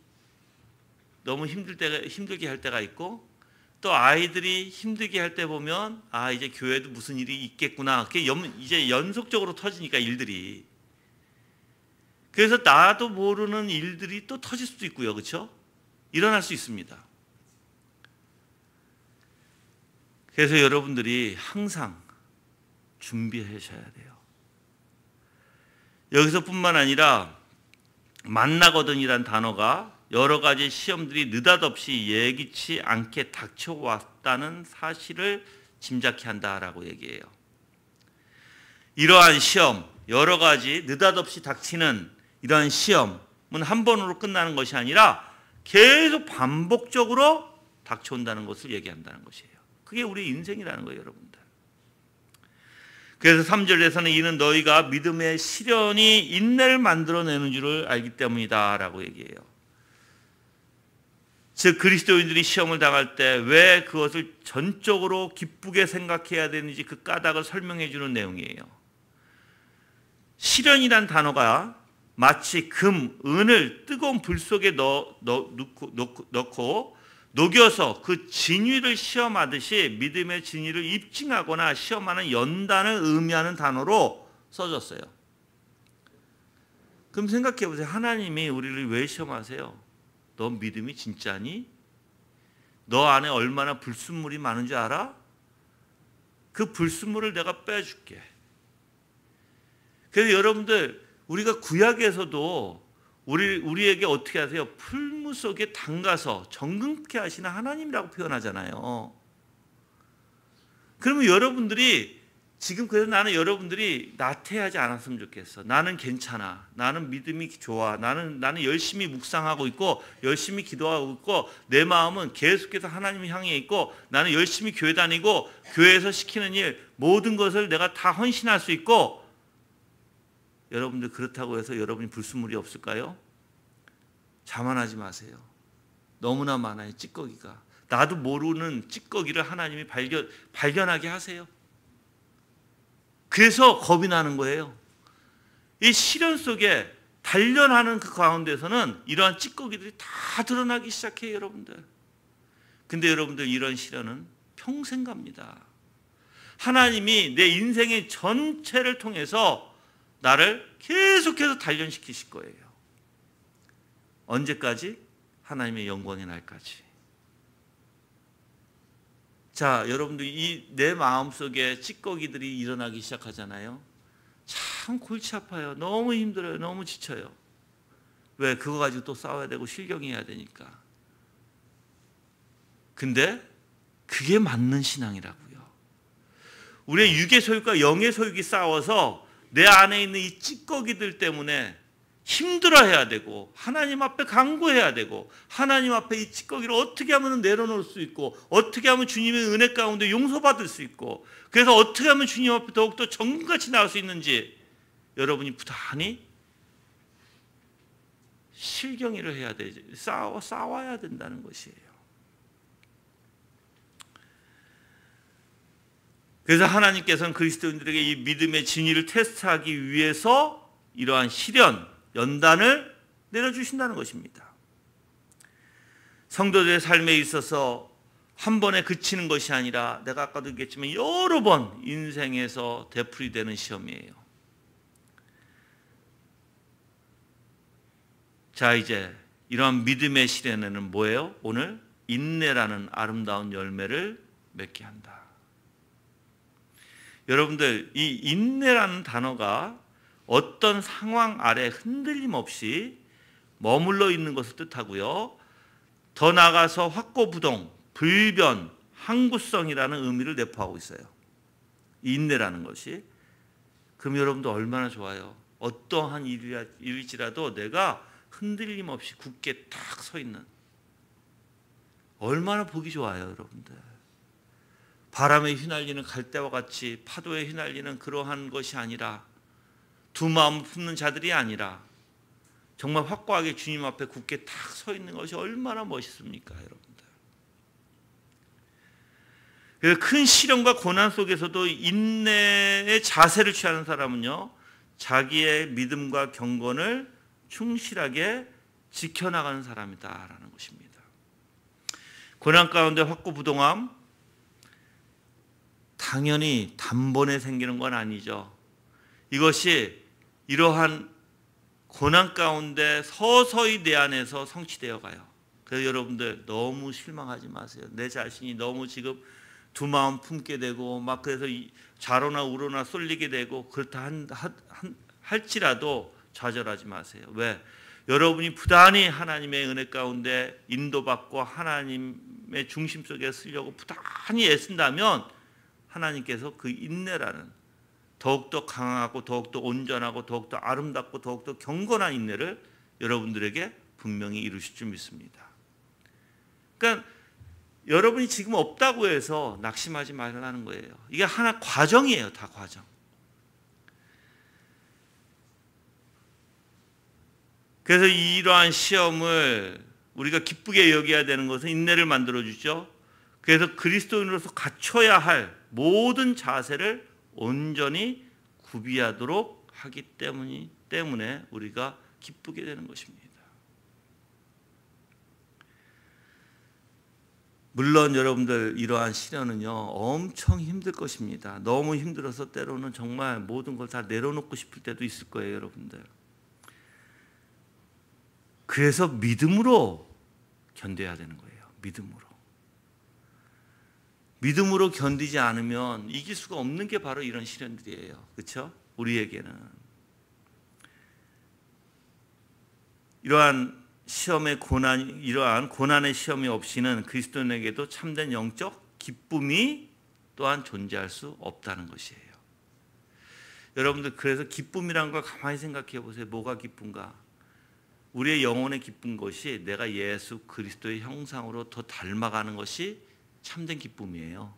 Speaker 1: 너무 힘들게 할 때가 있고, 또 아이들이 힘들게 할 때 보면 이제 교회도 무슨 일이 있겠구나. 그게 이제 연속적으로 터지니까 일들이. 그래서 나도 모르는 일들이 또 터질 수도 있고요. 그렇죠? 일어날 수 있습니다. 그래서 여러분들이 항상 준비하셔야 돼요. 여기서뿐만 아니라 만나거든이란 단어가 여러 가지 시험들이 느닷없이 예기치 않게 닥쳐왔다는 사실을 짐작케 한다라고 얘기해요. 이러한 시험, 여러 가지 느닷없이 닥치는 이러한 시험은 한 번으로 끝나는 것이 아니라 계속 반복적으로 닥쳐온다는 것을 얘기한다는 것이에요. 그게 우리 인생이라는 거예요, 여러분들. 그래서 3절에서는 이는 너희가 믿음의 시련이 인내를 만들어내는 줄을 알기 때문이다 라고 얘기해요. 즉 그리스도인들이 시험을 당할 때 왜 그것을 전적으로 기쁘게 생각해야 되는지 그 까닭을 설명해 주는 내용이에요. 시련이란 단어가 마치 금, 은을 뜨거운 불 속에 넣고 녹여서 그 진위를 시험하듯이 믿음의 진위를 입증하거나 시험하는 연단을 의미하는 단어로 써졌어요. 그럼 생각해 보세요. 하나님이 우리를 왜 시험하세요? 너 믿음이 진짜니? 너 안에 얼마나 불순물이 많은 줄 알아? 그 불순물을 내가 빼줄게. 그래서 여러분들, 우리가 구약에서도 우리에게 어떻게 하세요? 풀무 속에 담가서 정금케 하시는 하나님이라고 표현하잖아요. 그러면 여러분들이 지금, 그래서 나는 여러분들이 나태하지 않았으면 좋겠어. 나는 괜찮아. 나는 믿음이 좋아. 나는 열심히 묵상하고 있고 열심히 기도하고 있고 내 마음은 계속해서 하나님을 향해 있고 나는 열심히 교회 다니고 교회에서 시키는 일 모든 것을 내가 다 헌신할 수 있고. 여러분들 그렇다고 해서 여러분이 불순물이 없을까요? 자만하지 마세요. 너무나 많아요, 찌꺼기가. 나도 모르는 찌꺼기를 하나님이 발견하게 하세요. 그래서 겁이 나는 거예요. 이 시련 속에 단련하는 그 가운데서는 이러한 찌꺼기들이 다 드러나기 시작해요, 여러분들. 근데 여러분들 이런 시련은 평생 갑니다. 하나님이 내 인생의 전체를 통해서 나를 계속해서 단련시키실 거예요. 언제까지? 하나님의 영광의 날까지. 자, 여러분들 이 내 마음속에 찌꺼기들이 일어나기 시작하잖아요. 참 골치 아파요. 너무 힘들어요. 너무 지쳐요. 왜? 그거 가지고 또 싸워야 되고 실경해야 되니까. 근데 그게 맞는 신앙이라고요. 우리의 육의 소욕과 영의 소욕이 싸워서 내 안에 있는 이 찌꺼기들 때문에 힘들어해야 되고 하나님 앞에 간구해야 되고 하나님 앞에 이 찌꺼기를 어떻게 하면 내려놓을 수 있고 어떻게 하면 주님의 은혜 가운데 용서받을 수 있고 그래서 어떻게 하면 주님 앞에 더욱더 정금같이 나올 수 있는지 여러분이 부단히 실경이를 해야 되지. 싸워야 된다는 것이에요. 그래서 하나님께서는 그리스도인들에게 이 믿음의 진리를 테스트하기 위해서 이러한 시련, 연단을 내려주신다는 것입니다. 성도들의 삶에 있어서 한 번에 그치는 것이 아니라 내가 아까도 얘기했지만 여러 번 인생에서 되풀이되는 시험이에요. 자, 이제 이러한 믿음의 시련에는 뭐예요? 오늘 인내라는 아름다운 열매를 맺게 한다. 여러분들 이 인내라는 단어가 어떤 상황 아래 흔들림 없이 머물러 있는 것을 뜻하고요. 더 나아가서 확고부동, 불변, 항구성이라는 의미를 내포하고 있어요. 인내라는 것이. 그럼 여러분도 얼마나 좋아요. 어떠한 일일지라도 내가 흔들림 없이 굳게 딱 서 있는. 얼마나 보기 좋아요, 여러분들. 바람에 휘날리는 갈대와 같이 파도에 휘날리는 그러한 것이 아니라 두 마음을 품는 자들이 아니라 정말 확고하게 주님 앞에 굳게 딱 서 있는 것이 얼마나 멋있습니까, 여러분들. 그래서 큰 시련과 고난 속에서도 인내의 자세를 취하는 사람은요, 자기의 믿음과 경건을 충실하게 지켜나가는 사람이다라는 것입니다. 고난 가운데 확고부동함, 당연히 단번에 생기는 건 아니죠. 이것이 이러한 고난 가운데 서서히 내 안에서 성취되어 가요. 그래서 여러분들 너무 실망하지 마세요. 내 자신이 너무 지금 두 마음 품게 되고 막 그래서 좌로나 우로나 쏠리게 되고 그렇다 할지라도 좌절하지 마세요. 왜? 여러분이 부단히 하나님의 은혜 가운데 인도받고 하나님의 중심 속에 쓰려고 부단히 애쓴다면 하나님께서 그 인내라는 더욱더 강하고 더욱더 온전하고 더욱더 아름답고 더욱더 경건한 인내를 여러분들에게 분명히 이루실 줄 믿습니다. 그러니까 여러분이 지금 없다고 해서 낙심하지 말라는 거예요. 이게 하나 과정이에요. 다 과정. 그래서 이러한 시험을 우리가 기쁘게 여겨야 되는 것은 인내를 만들어주죠. 그래서 그리스도인으로서 갖춰야 할 모든 자세를 온전히 구비하도록 하기 때문에 우리가 기쁘게 되는 것입니다. 물론 여러분들 이러한 시련은요 엄청 힘들 것입니다. 너무 힘들어서 때로는 정말 모든 걸 다 내려놓고 싶을 때도 있을 거예요, 여러분들. 그래서 믿음으로 견뎌야 되는 거예요. 믿음으로 견디지 않으면 이길 수가 없는 게 바로 이런 시련들이에요. 그렇죠? 우리에게는 이러한 고난의 시험이 없이는 그리스도인에게도 참된 영적 기쁨이 또한 존재할 수 없다는 것이에요. 여러분들 그래서 기쁨이라는 걸 가만히 생각해 보세요. 뭐가 기쁜가? 우리의 영혼에 기쁜 것이 내가 예수 그리스도의 형상으로 더 닮아가는 것이 참된 기쁨이에요.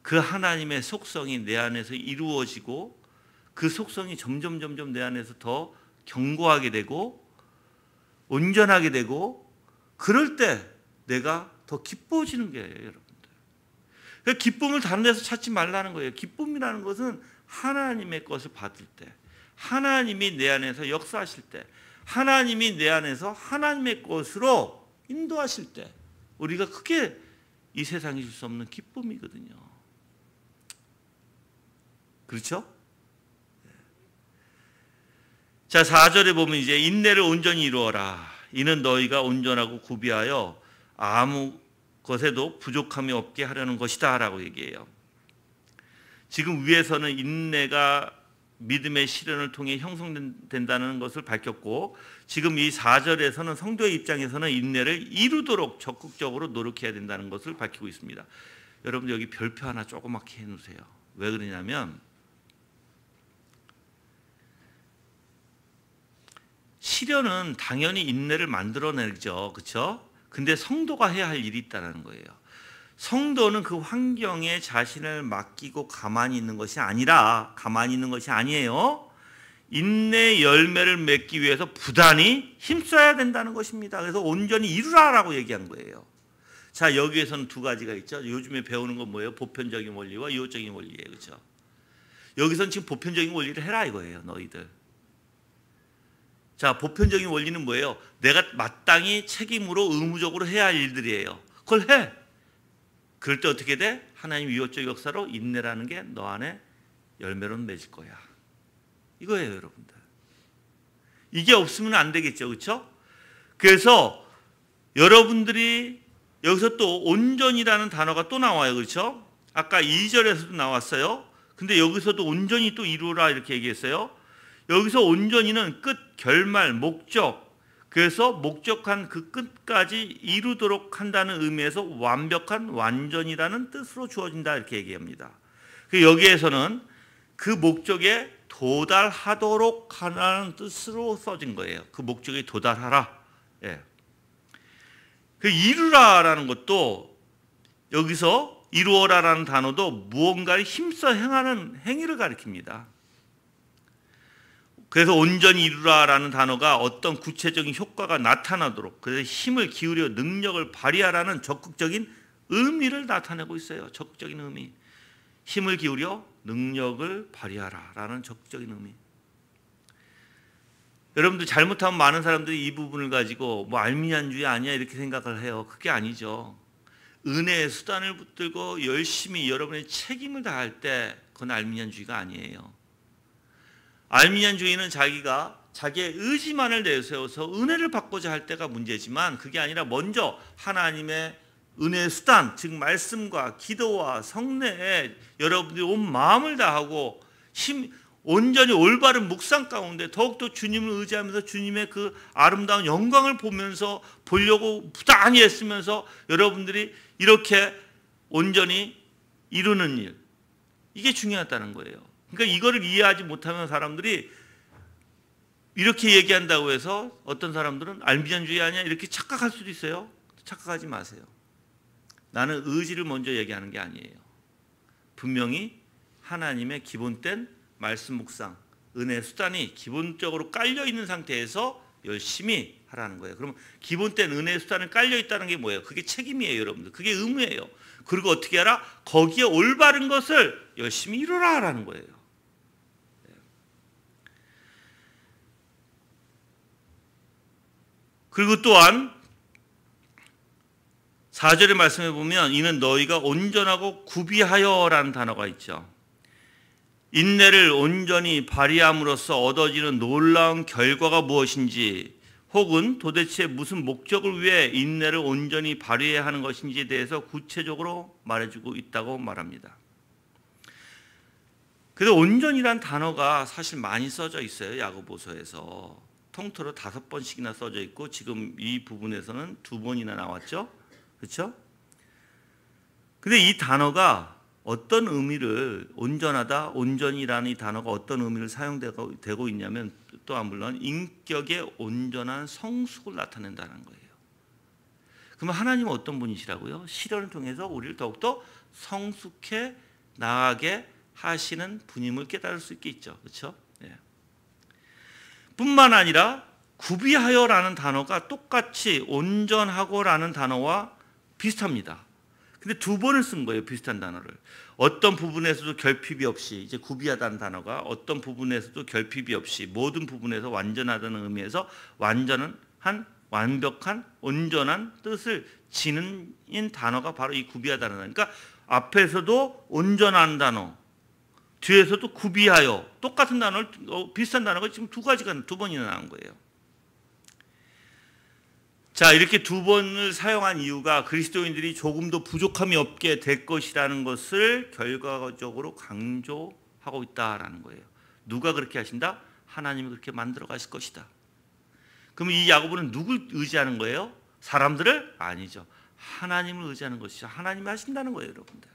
Speaker 1: 그 하나님의 속성이 내 안에서 이루어지고 그 속성이 점점 내 안에서 더 견고하게 되고 온전하게 되고 그럴 때 내가 더 기뻐지는 거예요, 여러분들. 그러니까 기쁨을 다른 데서 찾지 말라는 거예요. 기쁨이라는 것은 하나님의 것을 받을 때, 하나님이 내 안에서 역사하실 때, 하나님이 내 안에서 하나님의 것으로 인도하실 때 우리가 그게 이 세상에 줄 수 없는 기쁨이거든요. 그렇죠? 자, 4절에 보면 이제 인내를 온전히 이루어라. 이는 너희가 온전하고 구비하여 아무 것에도 부족함이 없게 하려는 것이다 라고 얘기해요. 지금 위에서는 인내가 믿음의 실현을 통해 형성된다는 것을 밝혔고, 지금 이 4절에서는 성도의 입장에서는 인내를 이루도록 적극적으로 노력해야 된다는 것을 밝히고 있습니다. 여러분들 여기 별표 하나 조그맣게 해놓으세요. 왜 그러냐면 실현은 당연히 인내를 만들어내죠. 그렇죠? 근데 성도가 해야 할 일이 있다는 거예요. 성도는 그 환경에 자신을 맡기고 가만히 있는 것이 아니에요. 인내 열매를 맺기 위해서 부단히 힘써야 된다는 것입니다. 그래서 온전히 이루라라고 얘기한 거예요. 자, 여기에서는 두 가지가 있죠. 요즘에 배우는 건 뭐예요? 보편적인 원리와 이호적인 원리예요. 그렇죠? 여기서는 지금 보편적인 원리를 해라 이거예요. 너희들. 자, 보편적인 원리는 뭐예요? 내가 마땅히 책임으로 의무적으로 해야 할 일들이에요. 그걸 해. 그럴 때 어떻게 돼? 하나님 위호적 역사로 인내라는 게 너 안에 열매로 맺을 거야. 이거예요, 여러분들. 이게 없으면 안 되겠죠. 그렇죠? 그래서 여러분들이 여기서 또 온전이라는 단어가 또 나와요. 그렇죠? 아까 2절에서도 나왔어요. 근데 여기서도 온전히 또 이루라 이렇게 얘기했어요. 여기서 온전히는 끝, 결말, 목적, 그래서 목적한 그 끝까지 이루도록 한다는 의미에서 완벽한 완전이라는 뜻으로 주어진다 이렇게 얘기합니다. 여기에서는 그 목적에 도달하도록 하라는 뜻으로 써진 거예요. 그 목적에 도달하라. 예. 그 이루라라는 것도 여기서 이루어라라는 단어도 무언가를 힘써 행하는 행위를 가리킵니다. 그래서 온전히 이루라라는 단어가 어떤 구체적인 효과가 나타나도록, 그래서 힘을 기울여 능력을 발휘하라는 적극적인 의미를 나타내고 있어요. 적극적인 의미. 힘을 기울여 능력을 발휘하라라는 적극적인 의미. 여러분들 잘못하면 많은 사람들이 이 부분을 가지고 뭐 알미니안주의 아니야 이렇게 생각을 해요. 그게 아니죠. 은혜의 수단을 붙들고 열심히 여러분의 책임을 다할 때 그건 알미니안주의가 아니에요. 알미니안주의는 자기가 자기의 의지만을 내세워서 은혜를 받고자 할 때가 문제지만, 그게 아니라 먼저 하나님의 은혜의 수단, 즉 말씀과 기도와 성례에 여러분들이 온 마음을 다하고 온전히 올바른 묵상 가운데 더욱더 주님을 의지하면서 주님의 그 아름다운 영광을 보려고 부단히 애쓰면서 여러분들이 이렇게 온전히 이루는 일, 이게 중요하다는 거예요. 그러니까 이거를 이해하지 못하면 사람들이 이렇게 얘기한다고 해서 어떤 사람들은 알미니안주의 아니야 이렇게 착각할 수도 있어요. 착각하지 마세요. 나는 의지를 먼저 얘기하는 게 아니에요. 분명히 하나님의 기본된 말씀 묵상, 은혜의 수단이 기본적으로 깔려 있는 상태에서 열심히 하라는 거예요. 그러면 기본된 은혜의 수단이 깔려 있다는 게 뭐예요? 그게 책임이에요, 여러분들. 그게 의무예요. 그리고 어떻게 하라? 거기에 올바른 것을 열심히 이루라 하라는 거예요. 그리고 또한 4절의 말씀에 보면 이는 너희가 온전하고 구비하여라는 단어가 있죠. 인내를 온전히 발휘함으로써 얻어지는 놀라운 결과가 무엇인지, 혹은 도대체 무슨 목적을 위해 인내를 온전히 발휘해야 하는 것인지에 대해서 구체적으로 말해주고 있다고 말합니다. 그래서 온전이란 단어가 사실 많이 써져 있어요. 야고보서에서 통틀어 5번씩이나 써져 있고, 지금 이 부분에서는 2번이나 나왔죠. 그렇죠? 근데 이 단어가 어떤 의미를, 온전하다, 온전이라는 이 단어가 어떤 의미를 사용되고 있냐면, 또한 물론 인격의 온전한 성숙을 나타낸다는 거예요. 그러면 하나님은 어떤 분이시라고요? 실현을 통해서 우리를 더욱더 성숙해 나가게 하시는 분임을 깨달을 수 있게 있죠. 그렇죠? 예. 뿐만 아니라 구비하여라는 단어가 똑같이 온전하고라는 단어와 비슷합니다. 근데 2번을 쓴 거예요. 비슷한 단어를. 어떤 부분에서도 결핍이 없이, 이제 구비하다는 단어가 어떤 부분에서도 결핍이 없이 모든 부분에서 완전하다는 의미에서 완전한, 완벽한, 온전한 뜻을 지닌 단어가 바로 이 구비하다는 단어. 그러니까 앞에서도 온전한 단어, 뒤에서도 구비하여 똑같은 단어를 비슷한 단어가 지금 두 번이나 나온 거예요. 자, 이렇게 두 번을 사용한 이유가 그리스도인들이 조금도 부족함이 없게 될 것이라는 것을 결과적으로 강조하고 있다라는 거예요. 누가 그렇게 하신다? 하나님이 그렇게 만들어 가실 것이다. 그러면 이 야고보는 누굴 의지하는 거예요? 사람들을? 아니죠. 하나님을 의지하는 것이죠. 하나님이 하신다는 거예요, 여러분들.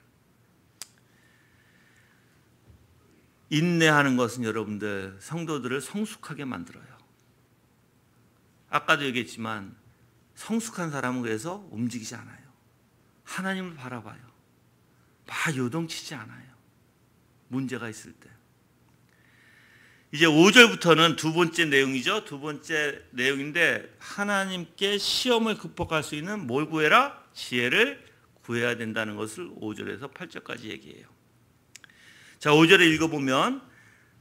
Speaker 1: 인내하는 것은 여러분들 성도들을 성숙하게 만들어요. 아까도 얘기했지만 성숙한 사람은 그래서 움직이지 않아요. 하나님을 바라봐요. 막 요동치지 않아요. 문제가 있을 때. 이제 5절부터는 두 번째 내용이죠. 두 번째 내용인데 하나님께 시험을 극복할 수 있는 뭘 구해라? 지혜를 구해야 된다는 것을 5절에서 8절까지 얘기해요. 자, 5절에 읽어보면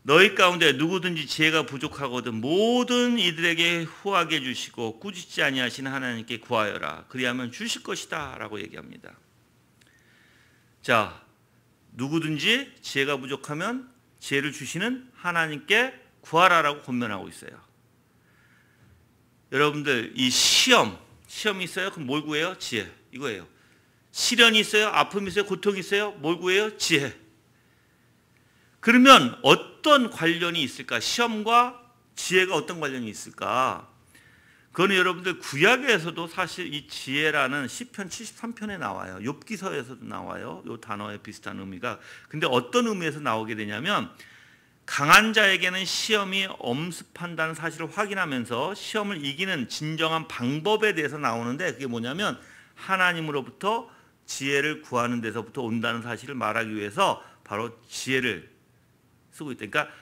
Speaker 1: 너희 가운데 누구든지 지혜가 부족하거든 모든 이들에게 후하게 주시고 꾸짖지 아니하시는 하나님께 구하여라. 그리하면 주실 것이다 라고 얘기합니다. 자, 누구든지 지혜가 부족하면 지혜를 주시는 하나님께 구하라라고 권면하고 있어요. 여러분들 이 시험이 있어요? 그럼 뭘 구해요? 지혜. 이거예요. 시련이 있어요? 아픔이 있어요? 고통이 있어요? 뭘 구해요? 지혜. 그러면 어떤 관련이 있을까? 시험과 지혜가 어떤 관련이 있을까? 그거는 여러분들 구약에서도 사실 이 지혜라는 시편 73편에 나와요. 욥기서에서도 나와요. 이 단어에 비슷한 의미가. 근데 어떤 의미에서 나오게 되냐면 강한 자에게는 시험이 엄습한다는 사실을 확인하면서 시험을 이기는 진정한 방법에 대해서 나오는데 그게 뭐냐면 하나님으로부터 지혜를 구하는 데서부터 온다는 사실을 말하기 위해서 바로 지혜를 쓰고 있다. 그러니까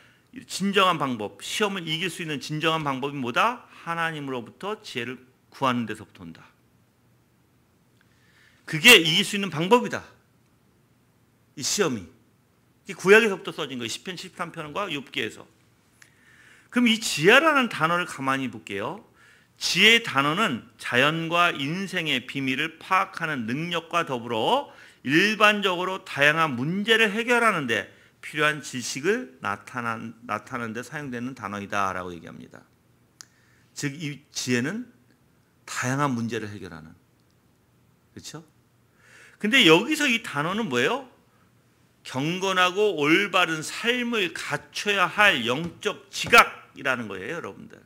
Speaker 1: 진정한 방법, 시험을 이길 수 있는 진정한 방법이 뭐다? 하나님으로부터 지혜를 구하는 데서부터 온다. 그게 이길 수 있는 방법이다. 이 시험이. 이 구약에서부터 써진 거예요. 시편 13편과 욥기에서. 그럼 이 지혜라는 단어를 가만히 볼게요. 지혜의 단어는 자연과 인생의 비밀을 파악하는 능력과 더불어 일반적으로 다양한 문제를 해결하는 데 필요한 지식을 나타내는 데 사용되는 단어이다라고 얘기합니다. 즉 이 지혜는 다양한 문제를 해결하는. 그렇죠? 근데 여기서 이 단어는 뭐예요? 경건하고 올바른 삶을 갖춰야 할 영적 지각이라는 거예요, 여러분들.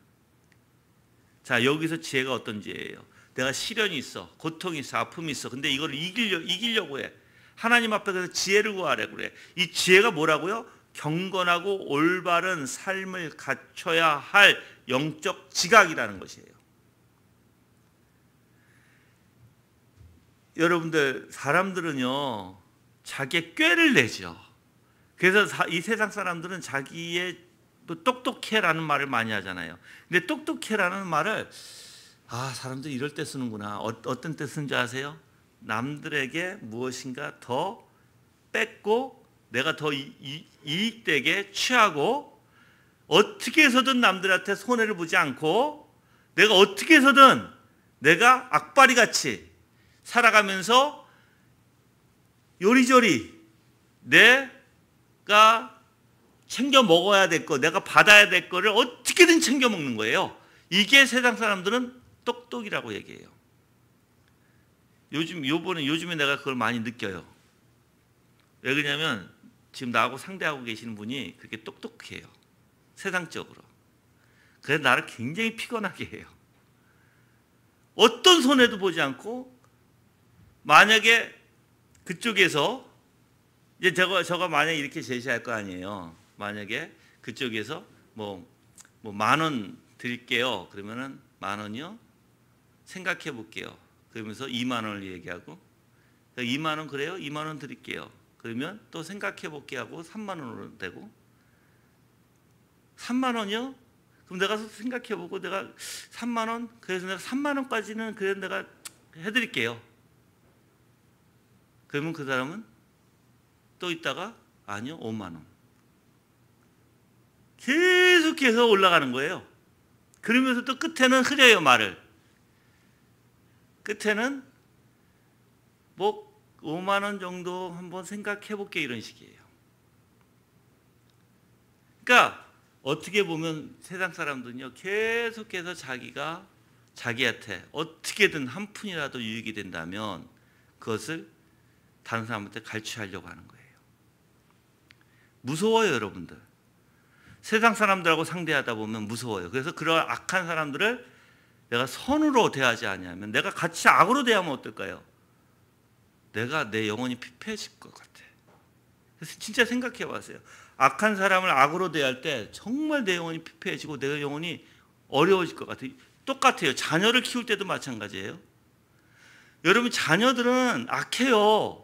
Speaker 1: 자, 여기서 지혜가 어떤 지혜예요? 내가 시련이 있어, 고통이 있어, 아픔이 있어. 근데 이걸 이기려고 해. 하나님 앞에서 지혜를 구하라고 그래. 이 지혜가 뭐라고요? 경건하고 올바른 삶을 갖춰야 할 영적 지각이라는 것이에요. 여러분들 사람들은요 자기의 꾀를 내죠. 그래서 이 세상 사람들은 자기의 똑똑해라는 말을 많이 하잖아요. 근데 똑똑해라는 말을 사람들이 이럴 때 쓰는구나. 어떤 때 쓰는지 아세요? 남들에게 무엇인가 더 뺏고 내가 더 이익되게 취하고 어떻게 해서든 남들한테 손해를 보지 않고 내가 어떻게 해서든 내가 악바리같이 살아가면서 요리조리 내가 챙겨 먹어야 될 거, 내가 받아야 될 거를 어떻게든 챙겨 먹는 거예요. 이게 세상 사람들은 똑똑이라고 얘기해요. 요즘에 내가 그걸 많이 느껴요. 왜 그러냐면 지금 나하고 상대하고 계시는 분이 그렇게 똑똑해요. 세상적으로. 그래서 나를 굉장히 피곤하게 해요. 어떤 손해도 보지 않고 만약에 그쪽에서 이제 저가 만약에 이렇게 제시할 거 아니에요. 만약에 그쪽에서 뭐 10,000원 드릴게요. 그러면은 10,000원이요? 생각해 볼게요. 그러면서 20,000원을 얘기하고 20,000원 그래요? 20,000원 드릴게요. 그러면 또 생각해 볼게 하고 30,000원으로 되고 30,000원이요? 그럼 내가 생각해 보고 내가 30,000원? 그래서 내가 30,000원까지는 그래도 내가 해드릴게요. 그러면 그 사람은 또 있다가 아니요 50,000원. 계속해서 올라가는 거예요. 그러면서 또 끝에는 흐려요 말을. 끝에는 50,000원 정도 한번 생각해 볼게 이런 식이에요. 그러니까 어떻게 보면 세상 사람들은요, 계속해서 자기한테 어떻게든 한 푼이라도 유익이 된다면 그것을 다른 사람한테 갈취하려고 하는 거예요. 무서워요, 여러분들. 세상 사람들하고 상대하다 보면 무서워요. 그래서 그런 악한 사람들을 내가 선으로 대하지 않으면, 내가 같이 악으로 대하면 어떨까요? 내가 내 영혼이 피폐해질 것 같아. 그래서 진짜 생각해 봤어요. 악한 사람을 악으로 대할 때 정말 내 영혼이 피폐해지고 내 영혼이 어려워질 것 같아요. 똑같아요. 자녀를 키울 때도 마찬가지예요. 여러분, 자녀들은 악해요.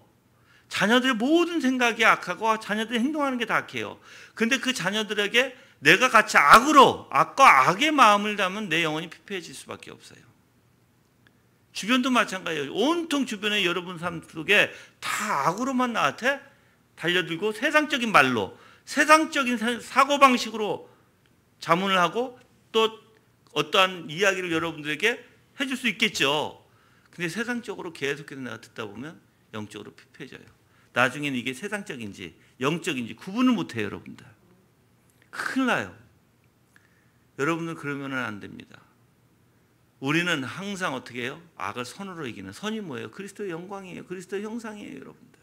Speaker 1: 자녀들의 모든 생각이 악하고 자녀들이 행동하는 게 다 악해요. 근데 그 자녀들에게 내가 같이 악과 악의 마음을 담은 내 영혼이 피폐해질 수밖에 없어요. 주변도 마찬가지예요. 온통 주변에 여러분 삶 속에 다 악으로만 나한테 달려들고 세상적인 말로, 세상적인 사고방식으로 자문을 하고 또 어떠한 이야기를 여러분들에게 해줄 수 있겠죠. 근데 세상적으로 계속해서 내가 듣다 보면 영적으로 피폐해져요. 나중에는 이게 세상적인지 영적인지 구분을 못해요, 여러분들. 큰일 나요. 여러분들 그러면 안 됩니다. 우리는 항상 어떻게 해요? 악을 선으로 이기는. 선이 뭐예요? 그리스도의 영광이에요. 그리스도의 형상이에요, 여러분들.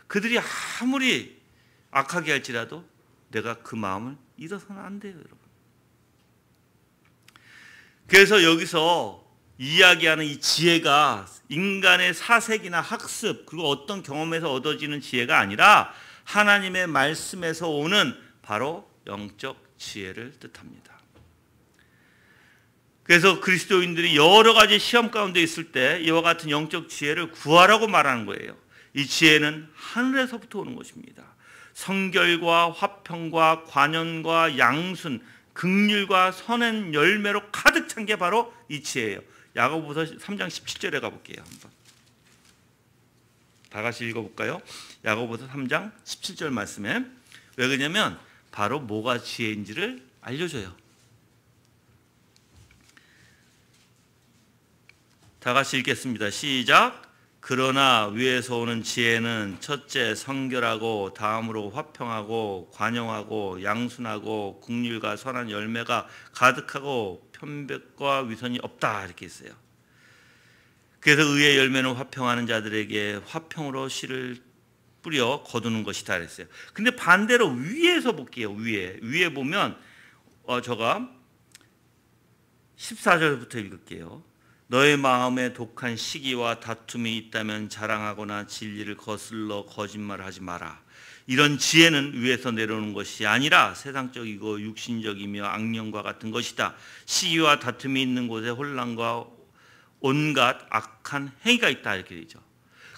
Speaker 1: 그들이 아무리 악하게 할지라도 내가 그 마음을 잃어서는 안 돼요, 여러분. 그래서 여기서 이야기하는 이 지혜가 인간의 사색이나 학습 그리고 어떤 경험에서 얻어지는 지혜가 아니라 하나님의 말씀에서 오는 바로 영적 지혜를 뜻합니다. 그래서 그리스도인들이 여러 가지 시험 가운데 있을 때 이와 같은 영적 지혜를 구하라고 말하는 거예요. 이 지혜는 하늘에서부터 오는 것입니다. 성결과 화평과 관연과 양순, 긍휼과 선한 열매로 가득 찬 게 바로 이 지혜예요. 야고보서 3장 17절에 가볼게요. 한번 다 같이 읽어볼까요? 야고보서 3장 17절 말씀에 왜 그러냐면 바로 뭐가 지혜인지를 알려줘요. 다 같이 읽겠습니다. 시작. 그러나 위에서 오는 지혜는 첫째 성결하고 다음으로 화평하고 관용하고 양순하고 긍휼과 선한 열매가 가득하고 편백과 위선이 없다 이렇게 있어요. 그래서 의의 열매는 화평하는 자들에게 화평으로 씨를 뿌려 거두는 것이다 그랬어요. 근데 반대로 위에서 볼게요. 위에 보면 제가 14절부터 읽을게요. 너의 마음에 독한 시기와 다툼이 있다면 자랑하거나 진리를 거슬러 거짓말하지 마라. 이런 지혜는 위에서 내려오는 것이 아니라 세상적이고 육신적이며 악령과 같은 것이다. 시기와 다툼이 있는 곳에 혼란과 온갖 악한 행위가 있다 이렇게 되죠.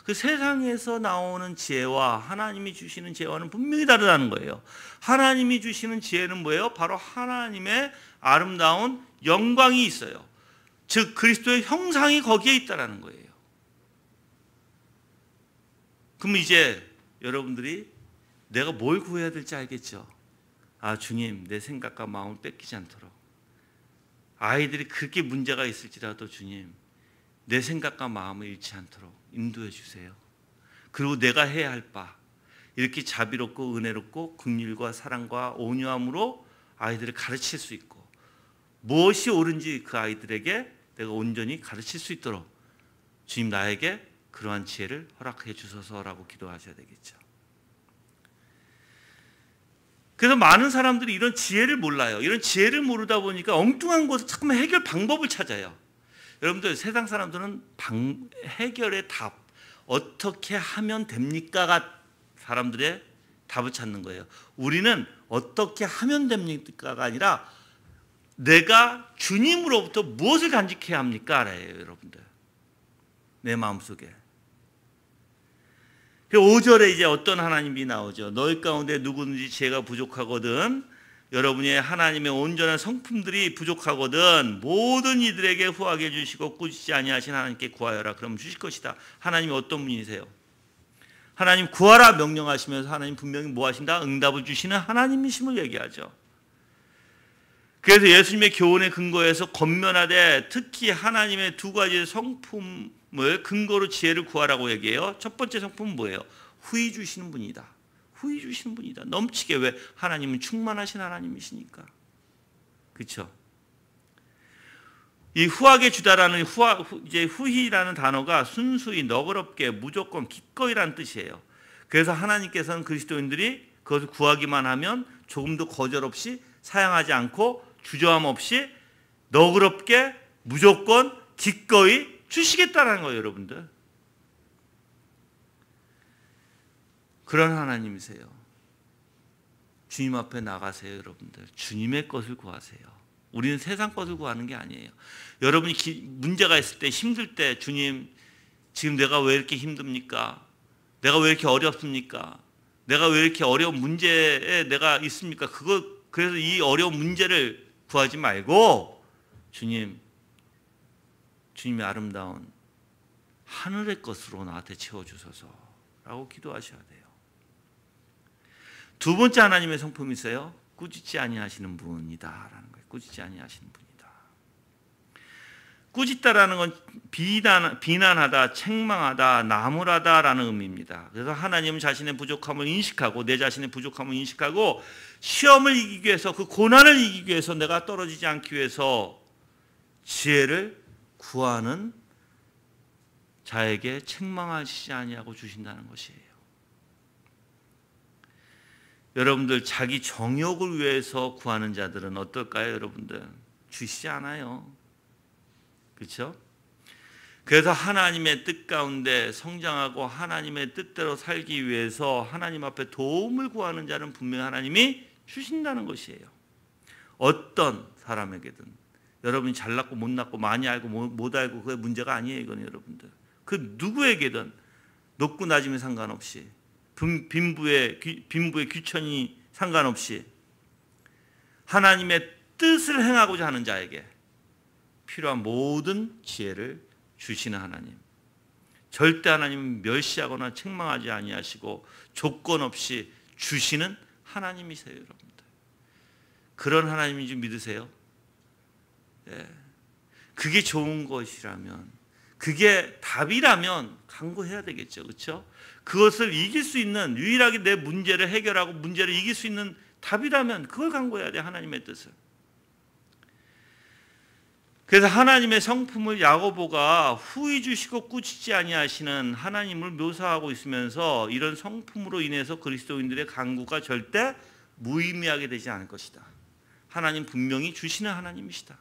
Speaker 1: 그 세상에서 나오는 지혜와 하나님이 주시는 지혜와는 분명히 다르다는 거예요. 하나님이 주시는 지혜는 뭐예요? 바로 하나님의 아름다운 영광이 있어요. 즉 그리스도의 형상이 거기에 있다라는 거예요. 그럼 이제 여러분들이 내가 뭘 구해야 될지 알겠죠? 아, 주님, 내 생각과 마음을 뺏기지 않도록. 아이들이 그렇게 문제가 있을지라도 주님, 내 생각과 마음을 잃지 않도록 인도해 주세요. 그리고 내가 해야 할 바, 이렇게 자비롭고 은혜롭고 긍휼과 사랑과 온유함으로 아이들을 가르칠 수 있고 무엇이 옳은지 그 아이들에게 내가 온전히 가르칠 수 있도록 주님 나에게 그러한 지혜를 허락해 주소서라고 기도하셔야 되겠죠. 그래서 많은 사람들이 이런 지혜를 몰라요. 이런 지혜를 모르다 보니까 엉뚱한 곳에 자꾸만 해결 방법을 찾아요. 여러분들 세상 사람들은 해결의 답 어떻게 하면 됩니까가 사람들의 답을 찾는 거예요. 우리는 어떻게 하면 됩니까가 아니라 내가 주님으로부터 무엇을 간직해야 합니까? 알아요, 여러분들. 내 마음속에. 5절에 이제 어떤 하나님이 나오죠. 너희 가운데 누구든지 지혜가 부족하거든 여러분이 하나님의 온전한 성품들이 부족하거든 모든 이들에게 후하게 해주시고 꾸짖지 아니하신 하나님께 구하여라. 그럼 주실 것이다. 하나님이 어떤 분이세요? 하나님 구하라 명령하시면서 하나님 분명히 뭐 하신다? 응답을 주시는 하나님이심을 얘기하죠. 그래서 예수님의 교훈에 근거해서 권면하되 특히 하나님의 두 가지 성품을 근거로 지혜를 구하라고 얘기해요. 첫 번째 성품은 뭐예요? 후히 주시는 분이다. 후히 주시는 분이다. 넘치게. 왜? 하나님은 충만하신 하나님이시니까. 그렇죠? 이 후하게 주다라는 이제 후히라는 단어가 순수히 너그럽게 무조건 기꺼이라는 뜻이에요. 그래서 하나님께서는 그리스도인들이 그것을 구하기만 하면 조금도 거절 없이 사양하지 않고 주저함 없이 너그럽게 무조건 기꺼이 주시겠다는 거예요, 여러분들. 그런 하나님이세요. 주님 앞에 나가세요, 여러분들. 주님의 것을 구하세요. 우리는 세상 것을 구하는 게 아니에요. 여러분이 문제가 있을 때, 힘들 때, 주님, 지금 내가 왜 이렇게 힘듭니까? 내가 왜 이렇게 어렵습니까? 내가 왜 이렇게 어려운 문제에 내가 있습니까? 그래서 이 어려운 문제를 구하지 말고, 주님의 아름다운 하늘의 것으로 나한테 채워주소서라고 기도하셔야 돼요. 두 번째 하나님의 성품이세요. 꾸짖지 아니하시는 분이다라는 거예요. 꾸짖지 아니하시는 분이다. 꾸짖다라는 건 비난하다, 책망하다, 나무라다라는 의미입니다. 그래서 하나님은 자신의 부족함을 인식하고 내 자신의 부족함을 인식하고 시험을 이기기 위해서 그 고난을 이기기 위해서 내가 떨어지지 않기 위해서 지혜를 구하는 자에게 책망하시지 아니하고 주신다는 것이에요. 여러분들 자기 정욕을 위해서 구하는 자들은 어떨까요? 여러분들 주시지 않아요. 그렇죠? 그래서 하나님의 뜻 가운데 성장하고 하나님의 뜻대로 살기 위해서 하나님 앞에 도움을 구하는 자는 분명히 하나님이 주신다는 것이에요. 어떤 사람에게든 여러분이 잘났고 못났고 많이 알고 못 알고 그게 문제가 아니에요. 이건 여러분들 그 누구에게든 높고 낮음에 상관없이 빈부의 귀천이 상관없이 하나님의 뜻을 행하고자 하는 자에게 필요한 모든 지혜를 주시는 하나님. 절대 하나님은 멸시하거나 책망하지 아니하시고 조건 없이 주시는 하나님이세요, 여러분들. 그런 하나님인 줄 믿으세요? 예. 그게 좋은 것이라면, 그게 답이라면 강구해야 되겠죠, 그렇죠? 그것을 이길 수 있는, 유일하게 내 문제를 해결하고 문제를 이길 수 있는 답이라면 그걸 강구해야 돼, 하나님의 뜻을. 그래서 하나님의 성품을 야고보가 후히 주시고 꾸짖지 아니하시는 하나님을 묘사하고 있으면서 이런 성품으로 인해서 그리스도인들의 간구가 절대 무의미하게 되지 않을 것이다. 하나님 분명히 주시는 하나님이시다.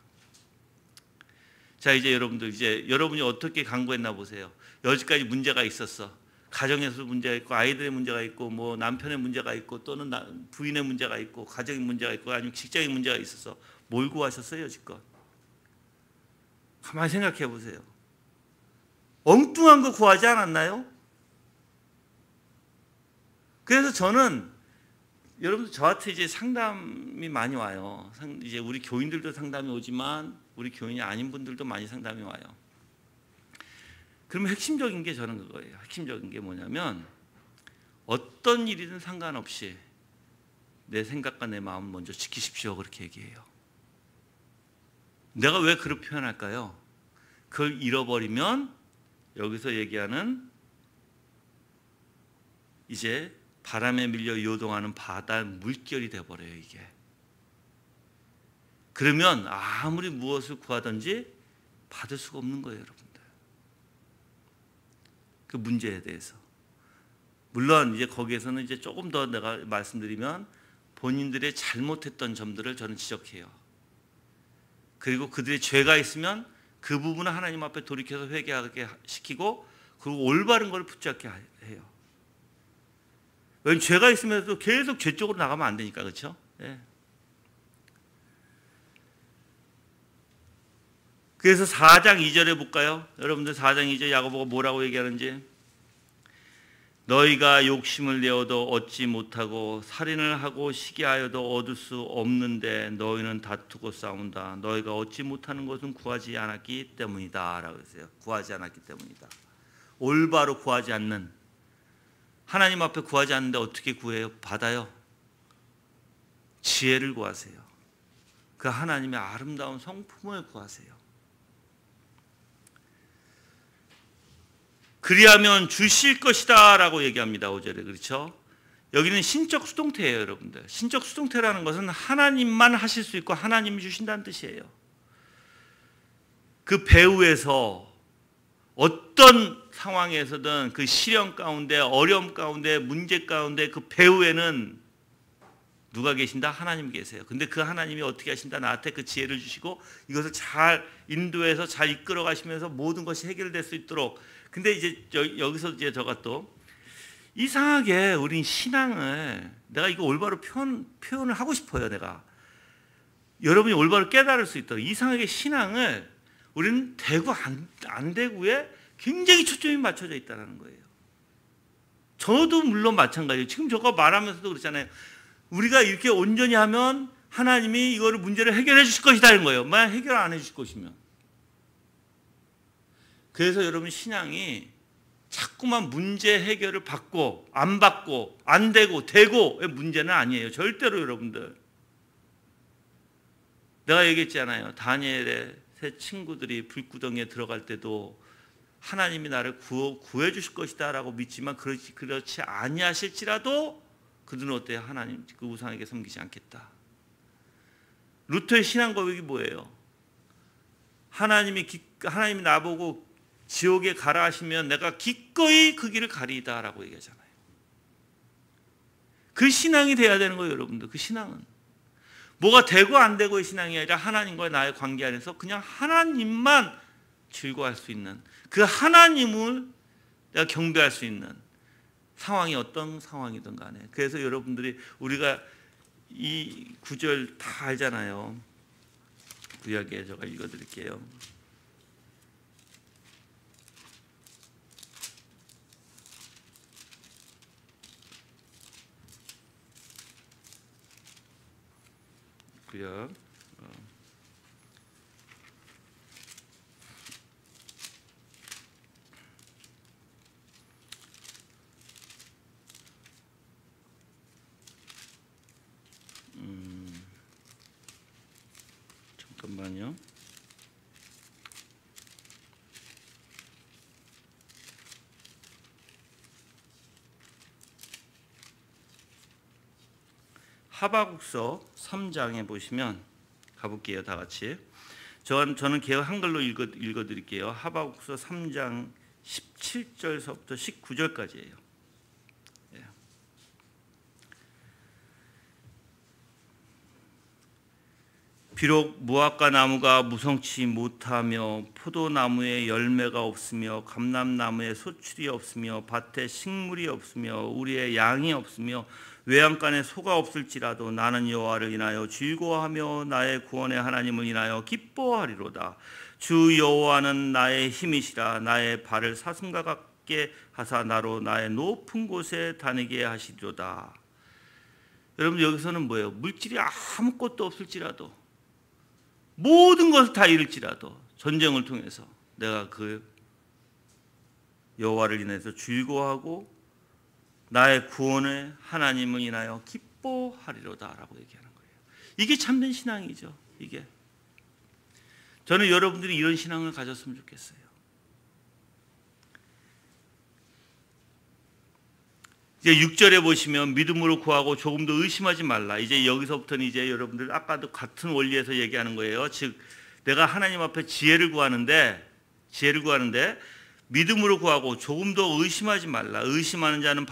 Speaker 1: 자, 이제 여러분이 어떻게 간구했나 보세요. 여지까지 문제가 있었어. 가정에서 문제가 있고 아이들의 문제가 있고 뭐 남편의 문제가 있고 또는 부인의 문제가 있고 가정의 문제가 있고 아니면 직장의 문제가 있어서 뭘 구하셨어요, 여지껏? 가만히 생각해 보세요. 엉뚱한 거 구하지 않았나요? 그래서 저는 여러분들 저한테 이제 상담이 많이 와요. 이제 우리 교인들도 상담이 오지만 우리 교인이 아닌 분들도 많이 상담이 와요. 그러면 핵심적인 게 저는 그거예요. 핵심적인 게 뭐냐면 어떤 일이든 상관없이 내 생각과 내 마음을 먼저 지키십시오. 그렇게 얘기해요. 내가 왜 그렇게 표현할까요? 그걸 잃어버리면 여기서 얘기하는 이제 바람에 밀려 요동하는 바다의 물결이 돼버려요, 이게. 그러면 아무리 무엇을 구하든지 받을 수가 없는 거예요, 여러분들. 그 문제에 대해서. 물론 이제 거기에서는 이제 조금 더 내가 말씀드리면 본인들의 잘못했던 점들을 저는 지적해요. 그리고 그들의 죄가 있으면 그 부분을 하나님 앞에 돌이켜서 회개하게 시키고 그리고 올바른 걸 붙잡게 해요. 왜냐하면 죄가 있으면서도 계속 죄 쪽으로 나가면 안 되니까, 그렇죠? 네. 그래서 4장 2절에 볼까요? 여러분들 4장 2절 야고보가 뭐라고 얘기하는지. 너희가 욕심을 내어도 얻지 못하고 살인을 하고 시기하여도 얻을 수 없는데 너희는 다투고 싸운다. 너희가 얻지 못하는 것은 구하지 않았기 때문이다 라고 했어요. 구하지 않았기 때문이다. 올바로 구하지 않는, 하나님 앞에 구하지 않는데 어떻게 구해요? 받아요. 지혜를 구하세요. 그 하나님의 아름다운 성품을 구하세요. 그리하면 주실 것이다 라고 얘기합니다. 5절에. 그렇죠? 여기는 신적 수동태예요, 여러분들. 신적 수동태라는 것은 하나님만 하실 수 있고 하나님이 주신다는 뜻이에요. 그 배후에서 어떤 상황에서든 그 시련 가운데, 어려움 가운데, 문제 가운데 그 배후에는 누가 계신다? 하나님 계세요. 근데 그 하나님이 어떻게 하신다? 나한테 그 지혜를 주시고 이것을 잘 인도해서 잘 이끌어 가시면서 모든 것이 해결될 수 있도록. 근데 이제 여기서 이제 저가 또 이상하게 우린 신앙을, 내가 이거 올바로 표현을 하고 싶어요. 내가 여러분이 올바로 깨달을 수 있도록. 이상하게 신앙을 우리는 되고 안 되고에 굉장히 초점이 맞춰져 있다는 거예요. 저도 물론 마찬가지예요. 지금 저거 말하면서도 그렇잖아요. 우리가 이렇게 온전히 하면 하나님이 이거를 문제를 해결해 주실 것이다는 거예요. 만약 해결 안 해 주실 것이면. 그래서 여러분 신앙이 자꾸만 문제 해결을 받고 안 받고 안 되고 되고의 문제는 아니에요. 절대로. 여러분들, 내가 얘기했잖아요. 다니엘의 세 친구들이 불구덩이에 들어갈 때도 하나님이 나를 구해 주실 것이다 라고 믿지만 그렇지 아니하실지라도 그들은 어때요? 하나님 그 우상에게 섬기지 않겠다. 루터의 신앙 고백이 뭐예요? 하나님이 나보고 지옥에 가라 하시면 내가 기꺼이 그 길을 가리이다 라고 얘기하잖아요. 그 신앙이 돼야 되는 거예요. 여러분들. 그 신앙은 뭐가 되고 안 되고의 신앙이 아니라 하나님과의 나의 관계 안에서 그냥 하나님만 즐거워할 수 있는, 그 하나님을 내가 경배할 수 있는 상황이 어떤 상황이든 간에. 그래서 여러분들이, 우리가 이 구절 다 알잖아요. 구약에 제가 읽어드릴게요. 구약 잠깐만요. 하박국서 3장에 보시면, 가볼게요. 다 같이. 저는 개역 한글로 읽어드릴게요. 하박국서 3장 17절서부터 19절까지예요. 비록 무화과 나무가 무성치 못하며 포도나무에 열매가 없으며 감람나무에 소출이 없으며 밭에 식물이 없으며 우리의 양이 없으며 외양간에 소가 없을지라도 나는 여호와를 인하여 즐거워하며 나의 구원의 하나님을 인하여 기뻐하리로다. 주 여호와는 나의 힘이시라. 나의 발을 사슴과 같게 하사 나로 나의 높은 곳에 다니게 하시리로다. 여러분, 여기서는 뭐예요? 물질이 아무것도 없을지라도, 모든 것을 다 잃을지라도, 전쟁을 통해서 내가 그 여호와를 인해서 즐거워하고 나의 구원의 하나님을 인하여 기뻐하리로다라고 얘기하는 거예요. 이게 참된 신앙이죠. 이게. 저는 여러분들이 이런 신앙을 가졌으면 좋겠어요. 이제 6절에 보시면 믿음으로 구하고 조금도 의심하지 말라. 이제 여기서부터는 이제 여러분들 아까도 같은 원리에서 얘기하는 거예요. 즉 내가 하나님 앞에 지혜를 구하는데 믿음으로 구하고 조금도 의심하지 말라. 의심하는 자는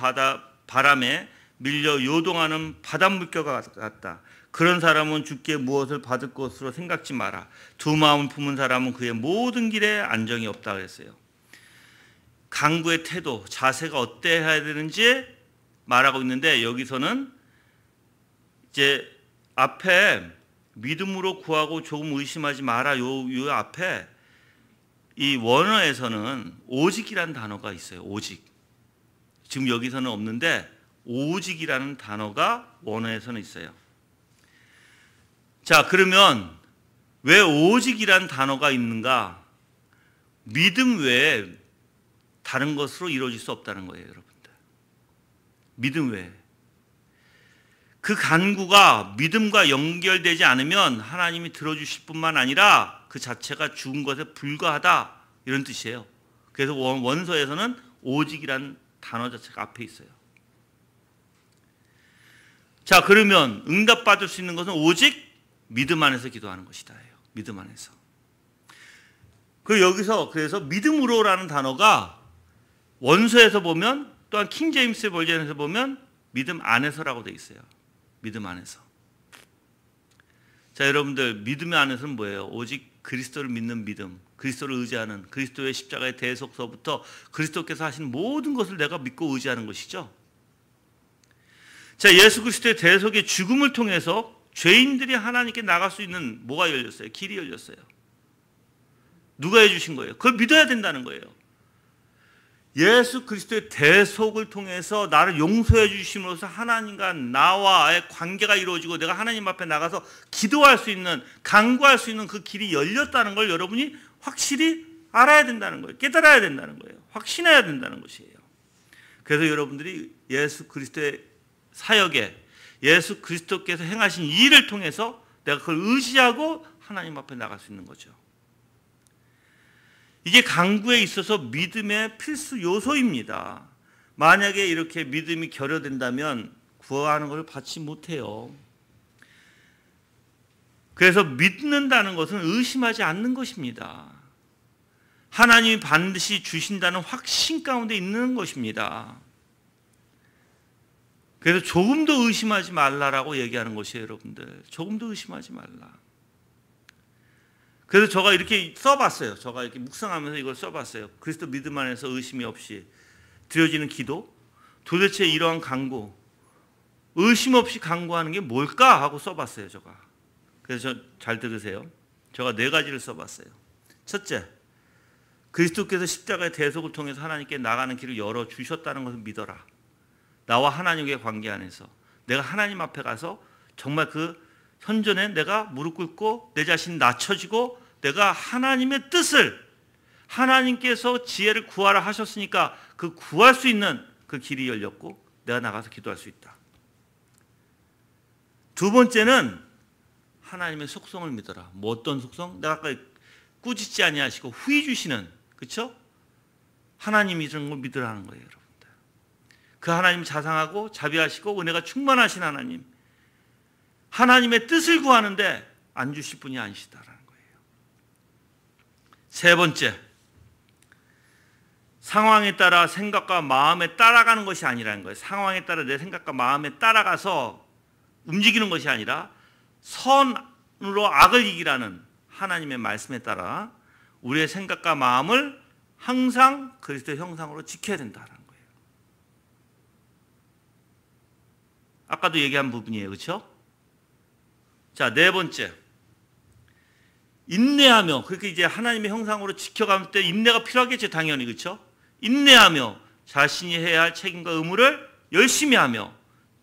Speaker 1: 바람에 밀려 요동하는 바닷물결과 같다. 그런 사람은 주께 무엇을 받을 것으로 생각지 마라. 두 마음을 품은 사람은 그의 모든 길에 안정이 없다 그랬어요. 강구의 태도, 자세가 어때야 되는지 말하고 있는데, 여기서는 이제 앞에 믿음으로 구하고 조금 의심하지 마라, 요 앞에 이 원어에서는 오직이라는 단어가 있어요. 오직. 지금 여기서는 없는데 오직이라는 단어가 원어에서는 있어요. 자, 그러면 왜 오직이라는 단어가 있는가? 믿음 외에 다른 것으로 이루어질 수 없다는 거예요, 여러분들. 믿음 외에. 그 간구가 믿음과 연결되지 않으면 하나님이 들어주실 뿐만 아니라 그 자체가 죽은 것에 불과하다, 이런 뜻이에요. 그래서 원서에서는 오직이라는 단어 자체가 앞에 있어요. 자, 그러면 응답받을 수 있는 것은 오직 믿음 안에서 기도하는 것이다. 믿음 안에서. 그 여기서 그래서 믿음으로라는 단어가 원서에서 보면, 또한 킹 제임스 버전에서 보면 믿음 안에서라고 돼 있어요. 믿음 안에서. 자, 여러분들, 믿음 안에서는 뭐예요? 오직 그리스도를 믿는 믿음, 그리스도를 의지하는, 그리스도의 십자가의 대속서부터 그리스도께서 하신 모든 것을 내가 믿고 의지하는 것이죠. 자, 예수 그리스도의 대속의 죽음을 통해서 죄인들이 하나님께 나갈 수 있는 뭐가 열렸어요? 길이 열렸어요. 누가 해주신 거예요? 그걸 믿어야 된다는 거예요. 예수 그리스도의 대속을 통해서 나를 용서해 주심으로써 하나님과 나와의 관계가 이루어지고 내가 하나님 앞에 나가서 기도할 수 있는, 간구할 수 있는 그 길이 열렸다는 걸 여러분이 확실히 알아야 된다는 거예요. 깨달아야 된다는 거예요. 확신해야 된다는 것이에요. 그래서 여러분들이 예수 그리스도의 사역에, 예수 그리스도께서 행하신 일을 통해서 내가 그걸 의지하고 하나님 앞에 나갈 수 있는 거죠. 이게 간구에 있어서 믿음의 필수 요소입니다. 만약에 이렇게 믿음이 결여된다면 구하는 걸 받지 못해요. 그래서 믿는다는 것은 의심하지 않는 것입니다. 하나님이 반드시 주신다는 확신 가운데 있는 것입니다. 그래서 조금도 의심하지 말라라고 얘기하는 것이에요, 여러분들. 조금도 의심하지 말라. 그래서 제가 이렇게 써봤어요. 제가 이렇게 묵상하면서 이걸 써봤어요. 그리스도 믿음 안에서 의심이 없이 드려지는 기도. 도대체 이러한 간구, 의심 없이 간구하는 게 뭘까 하고 써봤어요, 제가. 그래서 잘 들으세요. 제가 4가지를 써봤어요. 첫째, 그리스도께서 십자가의 대속을 통해서 하나님께 나가는 길을 열어주셨다는 것을 믿어라. 나와 하나님과의 관계 안에서 내가 하나님 앞에 가서 정말 그 현존에 내가 무릎 꿇고 내 자신 낮춰지고 내가 하나님의 뜻을, 하나님께서 지혜를 구하라 하셨으니까 그 구할 수 있는 그 길이 열렸고 내가 나가서 기도할 수 있다. 두 번째는 하나님의 속성을 믿어라. 뭐 어떤 속성? 내가 아까 꾸짖지 아니하시고 후히 주시는, 그렇죠? 하나님이 이런 걸 믿으라는 거예요, 여러분들. 그 하나님 자상하고 자비하시고 은혜가 충만하신 하나님, 하나님의 뜻을 구하는데 안 주실 분이 아니시다라는 거예요. 세 번째, 상황에 따라 생각과 마음에 따라가는 것이 아니라는 거예요. 상황에 따라 내 생각과 마음에 따라가서 움직이는 것이 아니라 선으로 악을 이기라는 하나님의 말씀에 따라 우리의 생각과 마음을 항상 그리스도의 형상으로 지켜야 된다는 거예요. 아까도 얘기한 부분이에요, 그렇죠? 자, 네 번째, 인내하며, 그렇게 이제 하나님의 형상으로 지켜갈 때 인내가 필요하겠죠, 당연히, 그렇죠? 인내하며 자신이 해야 할 책임과 의무를 열심히 하며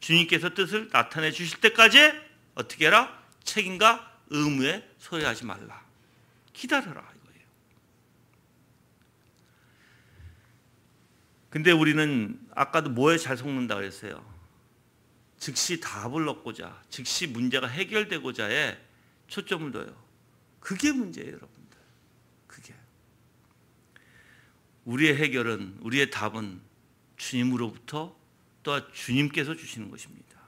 Speaker 1: 주님께서 뜻을 나타내 주실 때까지 어떻게 해라? 책임과 의무에 소홀하지 말라. 기다려라, 이거예요. 근데 우리는 아까도 뭐에 잘 속는다 그랬어요? 즉시 답을 얻고자, 즉시 문제가 해결되고자에 초점을 둬요. 그게 문제예요, 여러분들. 그게. 우리의 해결은, 우리의 답은 주님으로부터 또한 주님께서 주시는 것입니다.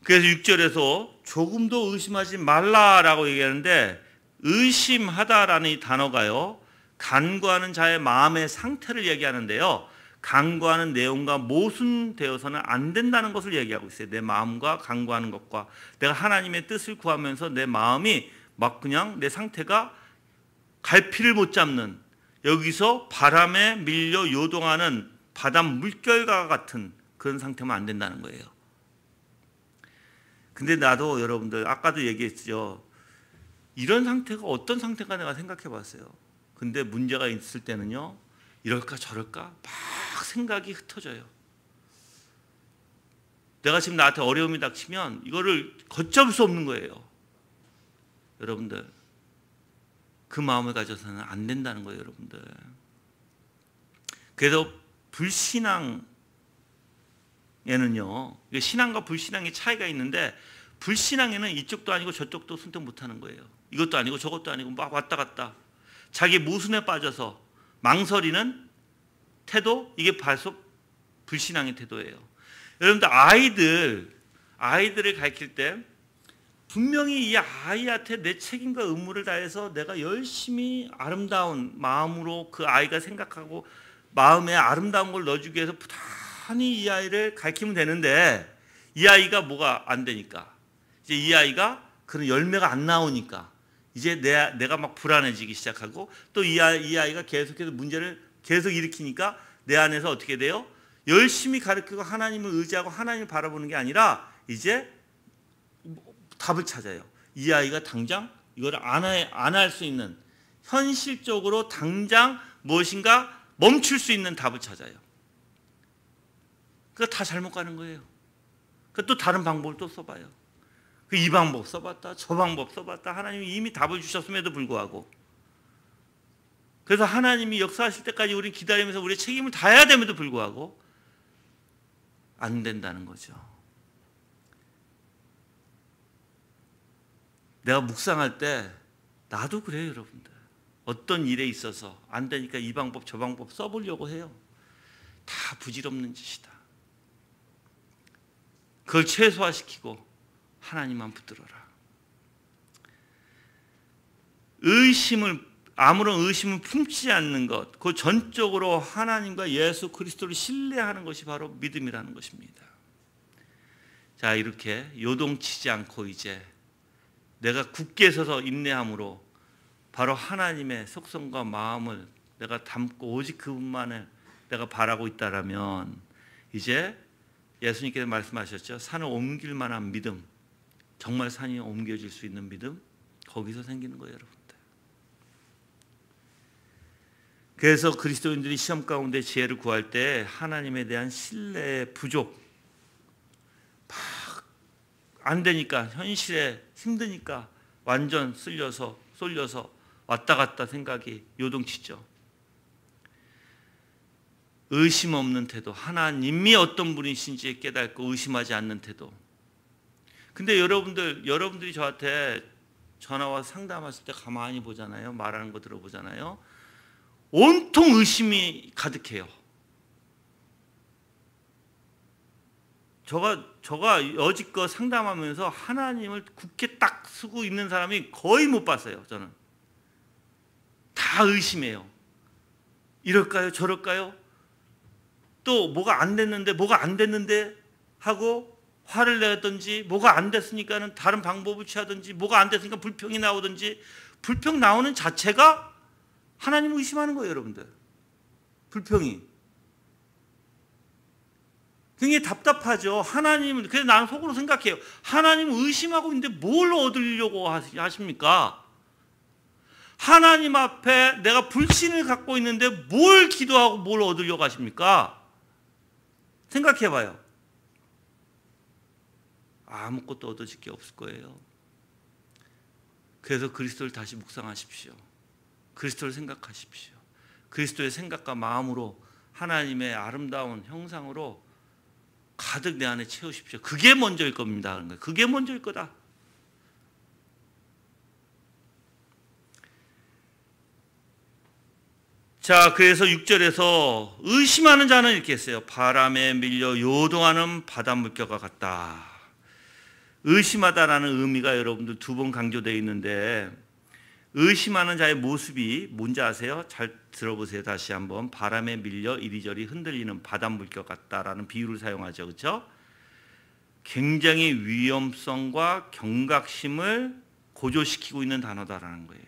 Speaker 1: 그래서 6절에서 조금도 의심하지 말라라고 얘기하는데, 의심하다라는 이 단어가요, 간구하는 자의 마음의 상태를 얘기하는데요, 간구하는 내용과 모순되어서는 안 된다는 것을 얘기하고 있어요. 내 마음과 간구하는 것과 내가 하나님의 뜻을 구하면서 내 마음이 막 그냥 내 상태가 갈피를 못 잡는, 여기서 바람에 밀려 요동하는 바닷 물결과 같은 그런 상태면 안 된다는 거예요. 근데 나도 여러분들 아까도 얘기했죠. 이런 상태가 어떤 상태가 내가 생각해 봤어요. 근데 문제가 있을 때는요, 이럴까 저럴까 막 생각이 흩어져요. 내가 지금 나한테 어려움이 닥치면 이거를 걷잡을 수 없는 거예요. 여러분들, 그 마음을 가져서는 안 된다는 거예요, 여러분들. 그래서 불신앙에는요, 신앙과 불신앙의 차이가 있는데, 불신앙에는 이쪽도 아니고 저쪽도 선택 못하는 거예요. 이것도 아니고 저것도 아니고 막 왔다 갔다 자기 모순에 빠져서 망설이는 태도, 이게 바로 불신앙의 태도예요. 여러분들 아이들을 가르칠 때 분명히 이 아이한테 내 책임과 의무를 다해서 내가 열심히 아름다운 마음으로 그 아이가 생각하고 마음에 아름다운 걸 넣어주기 위해서 부단히 이 아이를 가르치면 되는데 이 아이가 뭐가 안 되니까 이제 이 아이가 그런 열매가 안 나오니까 이제 내가 막 불안해지기 시작하고 또 이 아이가 계속해서 문제를 계속 일으키니까 내 안에서 어떻게 돼요? 열심히 가르치고 하나님을 의지하고 하나님을 바라보는 게 아니라 이제 답을 찾아요. 이 아이가 당장 이걸 안 할 수 있는 현실적으로 당장 무엇인가 멈출 수 있는 답을 찾아요. 그거 다 잘못 가는 거예요. 또 다른 방법을 또 써봐요. 이 방법 써봤다 저 방법 써봤다 하나님이 이미 답을 주셨음에도 불구하고 그래서 하나님이 역사하실 때까지 우리는 기다리면서 우리의 책임을 다해야 됨에도 불구하고 안 된다는 거죠. 내가 묵상할 때 나도 그래요, 여러분들. 어떤 일에 있어서 안 되니까 이 방법 저 방법 써보려고 해요. 다 부질없는 짓이다. 그걸 최소화시키고 하나님만 붙들어라. 아무런 의심을 품지 않는 것, 그 전적으로 하나님과 예수 그리스도를 신뢰하는 것이 바로 믿음이라는 것입니다. 자, 이렇게 요동치지 않고 이제 내가 굳게 서서 인내함으로 바로 하나님의 속성과 마음을 내가 담고 오직 그분만을 내가 바라고 있다라면 이제 예수님께서 말씀하셨죠. 산을 옮길 만한 믿음, 정말 산이 옮겨질 수 있는 믿음, 거기서 생기는 거예요, 여러분들. 그래서 그리스도인들이 시험 가운데 지혜를 구할 때 하나님에 대한 신뢰의 부족, 막 안 되니까 현실에 힘드니까 완전 쏠려서 왔다 갔다 생각이 요동치죠. 의심 없는 태도, 하나님이 어떤 분이신지 깨닫고 의심하지 않는 태도. 근데 여러분들이 저한테 전화 와서 상담하실 때 가만히 보잖아요. 말하는 거 들어보잖아요. 온통 의심이 가득해요. 저가 여지껏 상담하면서 하나님을 굳게 딱 쓰고 있는 사람이 거의 못 봤어요. 저는 다 의심해요. 이럴까요? 저럴까요? 또 뭐가 안 됐는데 하고 화를 내든지, 뭐가 안 됐으니까는 다른 방법을 취하든지, 뭐가 안 됐으니까 불평이 나오든지, 불평 나오는 자체가 하나님을 의심하는 거예요, 여러분들. 불평이 굉장히 답답하죠. 하나님은, 그래서 나는 속으로 생각해요. 하나님을 의심하고 있는데 뭘 얻으려고 하십니까? 하나님 앞에 내가 불신을 갖고 있는데 뭘 기도하고 뭘 얻으려고 하십니까? 생각해 봐요. 아무것도 얻어질 게 없을 거예요. 그래서 그리스도를 다시 묵상하십시오. 그리스도를 생각하십시오. 그리스도의 생각과 마음으로 하나님의 아름다운 형상으로 가득 내 안에 채우십시오. 그게 먼저일 겁니다. 그게 먼저일 거다. 자, 그래서 6절에서 의심하는 자는 이렇게 했어요. 바람에 밀려 요동하는 바닷물결과 같다. 의심하다라는 의미가 여러분들 두 번 강조되어 있는데, 의심하는 자의 모습이 뭔지 아세요? 잘 들어보세요. 다시 한번. 바람에 밀려 이리저리 흔들리는 바닷물결 같다라는 비유를 사용하죠. 그렇죠? 굉장히 위험성과 경각심을 고조시키고 있는 단어다라는 거예요.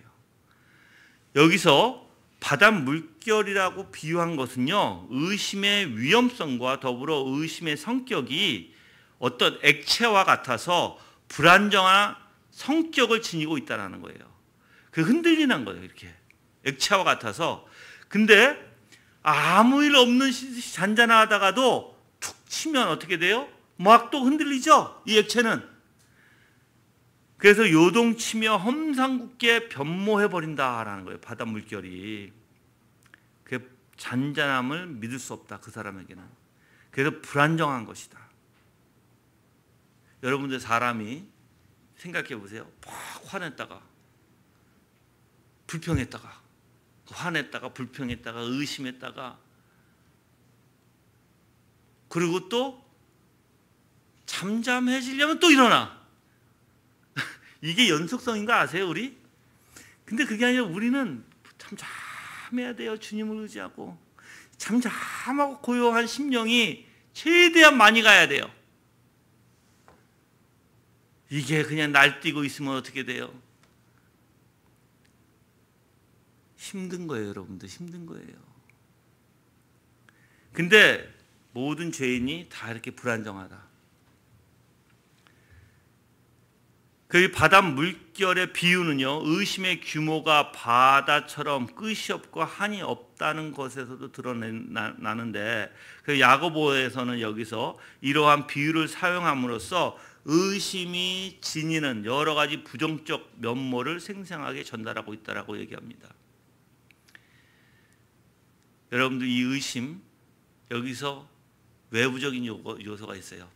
Speaker 1: 여기서 바닷물결이라고 비유한 것은요, 의심의 위험성과 더불어 의심의 성격이 어떤 액체와 같아서 불안정한 성격을 지니고 있다는 거예요. 그 흔들리는 거예요. 이렇게 액체와 같아서. 근데 아무 일 없는 잔잔하다가도 툭 치면 어떻게 돼요? 막 또 흔들리죠, 이 액체는. 그래서 요동치며 험상궂게 변모해버린다라는 거예요. 바닷물결이. 그 잔잔함을 믿을 수 없다, 그 사람에게는. 그래서 불안정한 것이다. 여러분들 사람이 생각해 보세요. 막 화냈다가 불평했다가 화냈다가 불평했다가 의심했다가 그리고 또 잠잠해지려면 또 일어나. 이게 연속성인 거 아세요, 우리? 근데 그게 아니라 우리는 잠잠해야 돼요. 주님을 의지하고. 잠잠하고 고요한 심령이 최대한 많이 가야 돼요. 이게 그냥 날뛰고 있으면 어떻게 돼요? 힘든 거예요, 여러분들. 힘든 거예요. 근데 모든 죄인이 다 이렇게 불안정하다. 그 바다 물결의 비유는요, 의심의 규모가 바다처럼 끝이 없고 한이 없다는 것에서도 드러나는데, 그 야고보에서는 여기서 이러한 비유를 사용함으로써 의심이 지니는 여러 가지 부정적 면모를 생생하게 전달하고 있다라고 얘기합니다. 여러분들, 이 의심, 여기서 외부적인 요소가 있어요.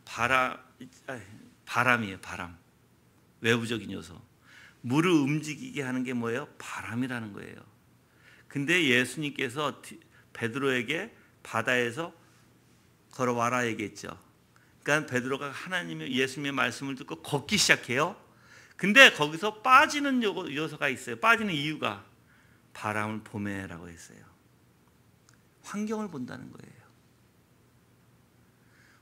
Speaker 1: 바람이에요, 바람. 외부적인 요소. 물을 움직이게 하는 게 뭐예요? 바람이라는 거예요. 근데 예수님께서 베드로에게 바다에서 걸어와라 얘기했죠. 그러니까 베드로가 예수님의 말씀을 듣고 걷기 시작해요. 근데 거기서 빠지는 요소가 있어요. 빠지는 이유가 바람을 보매라고 했어요. 환경을 본다는 거예요.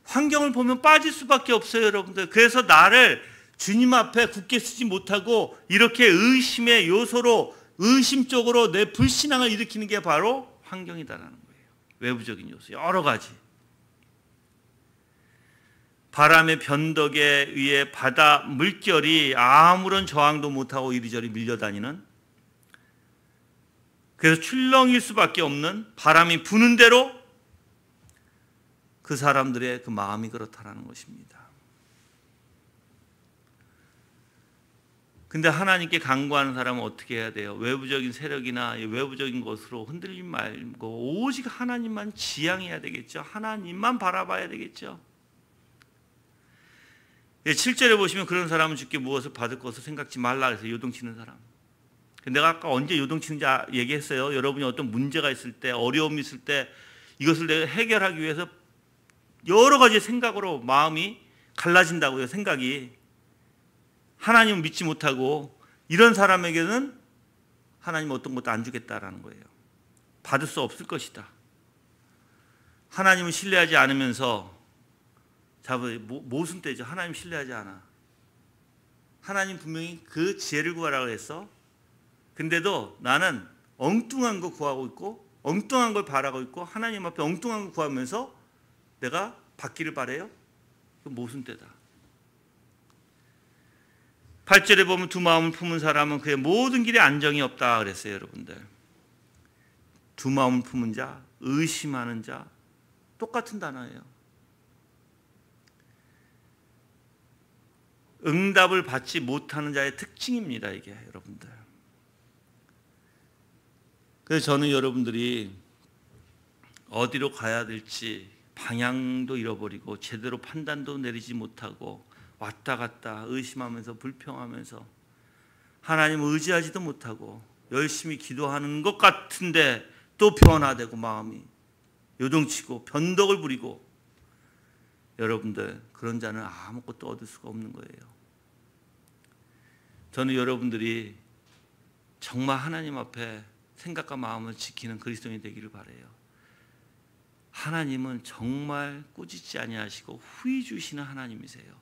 Speaker 1: 환경을 보면 빠질 수밖에 없어요, 여러분들. 그래서 나를 주님 앞에 굳게 서지 못하고 이렇게 의심의 요소로, 의심적으로 내 불신앙을 일으키는 게 바로 환경이다라는 거예요. 외부적인 요소 여러 가지. 바람의 변덕에 의해 바다 물결이 아무런 저항도 못하고 이리저리 밀려다니는, 그래서 출렁일 수밖에 없는, 바람이 부는 대로 그 사람들의 그 마음이 그렇다라는 것입니다. 근데 하나님께 간구하는 사람은 어떻게 해야 돼요? 외부적인 세력이나 외부적인 것으로 흔들리지 말고 오직 하나님만 지향해야 되겠죠. 하나님만 바라봐야 되겠죠. 7절에 보시면 그런 사람은 주께 무엇을 받을 것을 생각지 말라 해서 요동치는 사람. 내가 아까 언제 요동치는지 얘기했어요. 여러분이 어떤 문제가 있을 때, 어려움이 있을 때 이것을 내가 해결하기 위해서 여러 가지 생각으로 마음이 갈라진다고요. 생각이. 하나님을 믿지 못하고 이런 사람에게는 하나님 어떤 것도 안 주겠다라는 거예요. 받을 수 없을 것이다. 하나님을 신뢰하지 않으면서 모순되죠. 하나님 신뢰하지 않아. 하나님 분명히 그 지혜를 구하라고 했어. 근데도 나는 엉뚱한 거 구하고 있고 엉뚱한 걸 바라고 있고 하나님 앞에 엉뚱한 거 구하면서 내가 받기를 바래요? 그 모순되다. 8절에 보면 두 마음을 품은 사람은 그의 모든 길에 안정이 없다 그랬어요, 여러분들. 두 마음을 품은 자, 의심하는 자, 똑같은 단어예요. 응답을 받지 못하는 자의 특징입니다, 이게 여러분들. 그래서 저는 여러분들이 어디로 가야 될지 방향도 잃어버리고 제대로 판단도 내리지 못하고 왔다 갔다 의심하면서 불평하면서 하나님을 의지하지도 못하고 열심히 기도하는 것 같은데 또 변화되고 마음이 요동치고 변덕을 부리고, 여러분들 그런 자는 아무것도 얻을 수가 없는 거예요. 저는 여러분들이 정말 하나님 앞에 생각과 마음을 지키는 그리스도인이 되기를 바라요. 하나님은 정말 꾸짖지 아니하시고 후히 주시는 하나님이세요.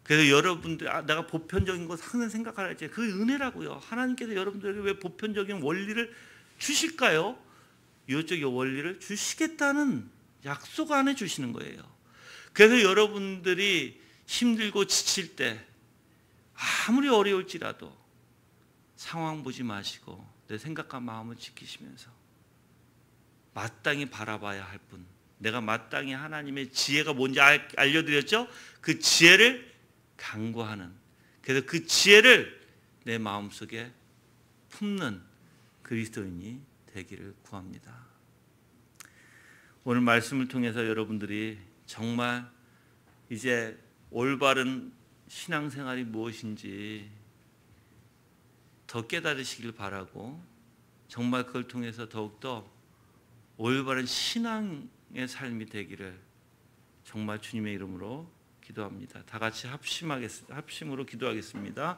Speaker 1: 그래서 여러분들 내가 보편적인 것 항상 생각하라 했지, 그게 은혜라고요. 하나님께서 여러분들에게 왜 보편적인 원리를 주실까요? 이쪽의 원리를 주시겠다는 약속 안에 주시는 거예요. 그래서 여러분들이 힘들고 지칠 때 아무리 어려울지라도 상황 보지 마시고 내 생각과 마음을 지키시면서 마땅히 바라봐야 할 분, 내가 마땅히 하나님의 지혜가 뭔지 알려드렸죠? 그 지혜를 간구하는, 그래서 그 지혜를 내 마음속에 품는 그리스도인이 되기를 구합니다. 오늘 말씀을 통해서 여러분들이 정말 이제 올바른 신앙생활이 무엇인지 더 깨달으시길 바라고, 정말 그걸 통해서 더욱더 올바른 신앙의 삶이 되기를 정말 주님의 이름으로 기도합니다. 다 같이 합심으로 기도하겠습니다.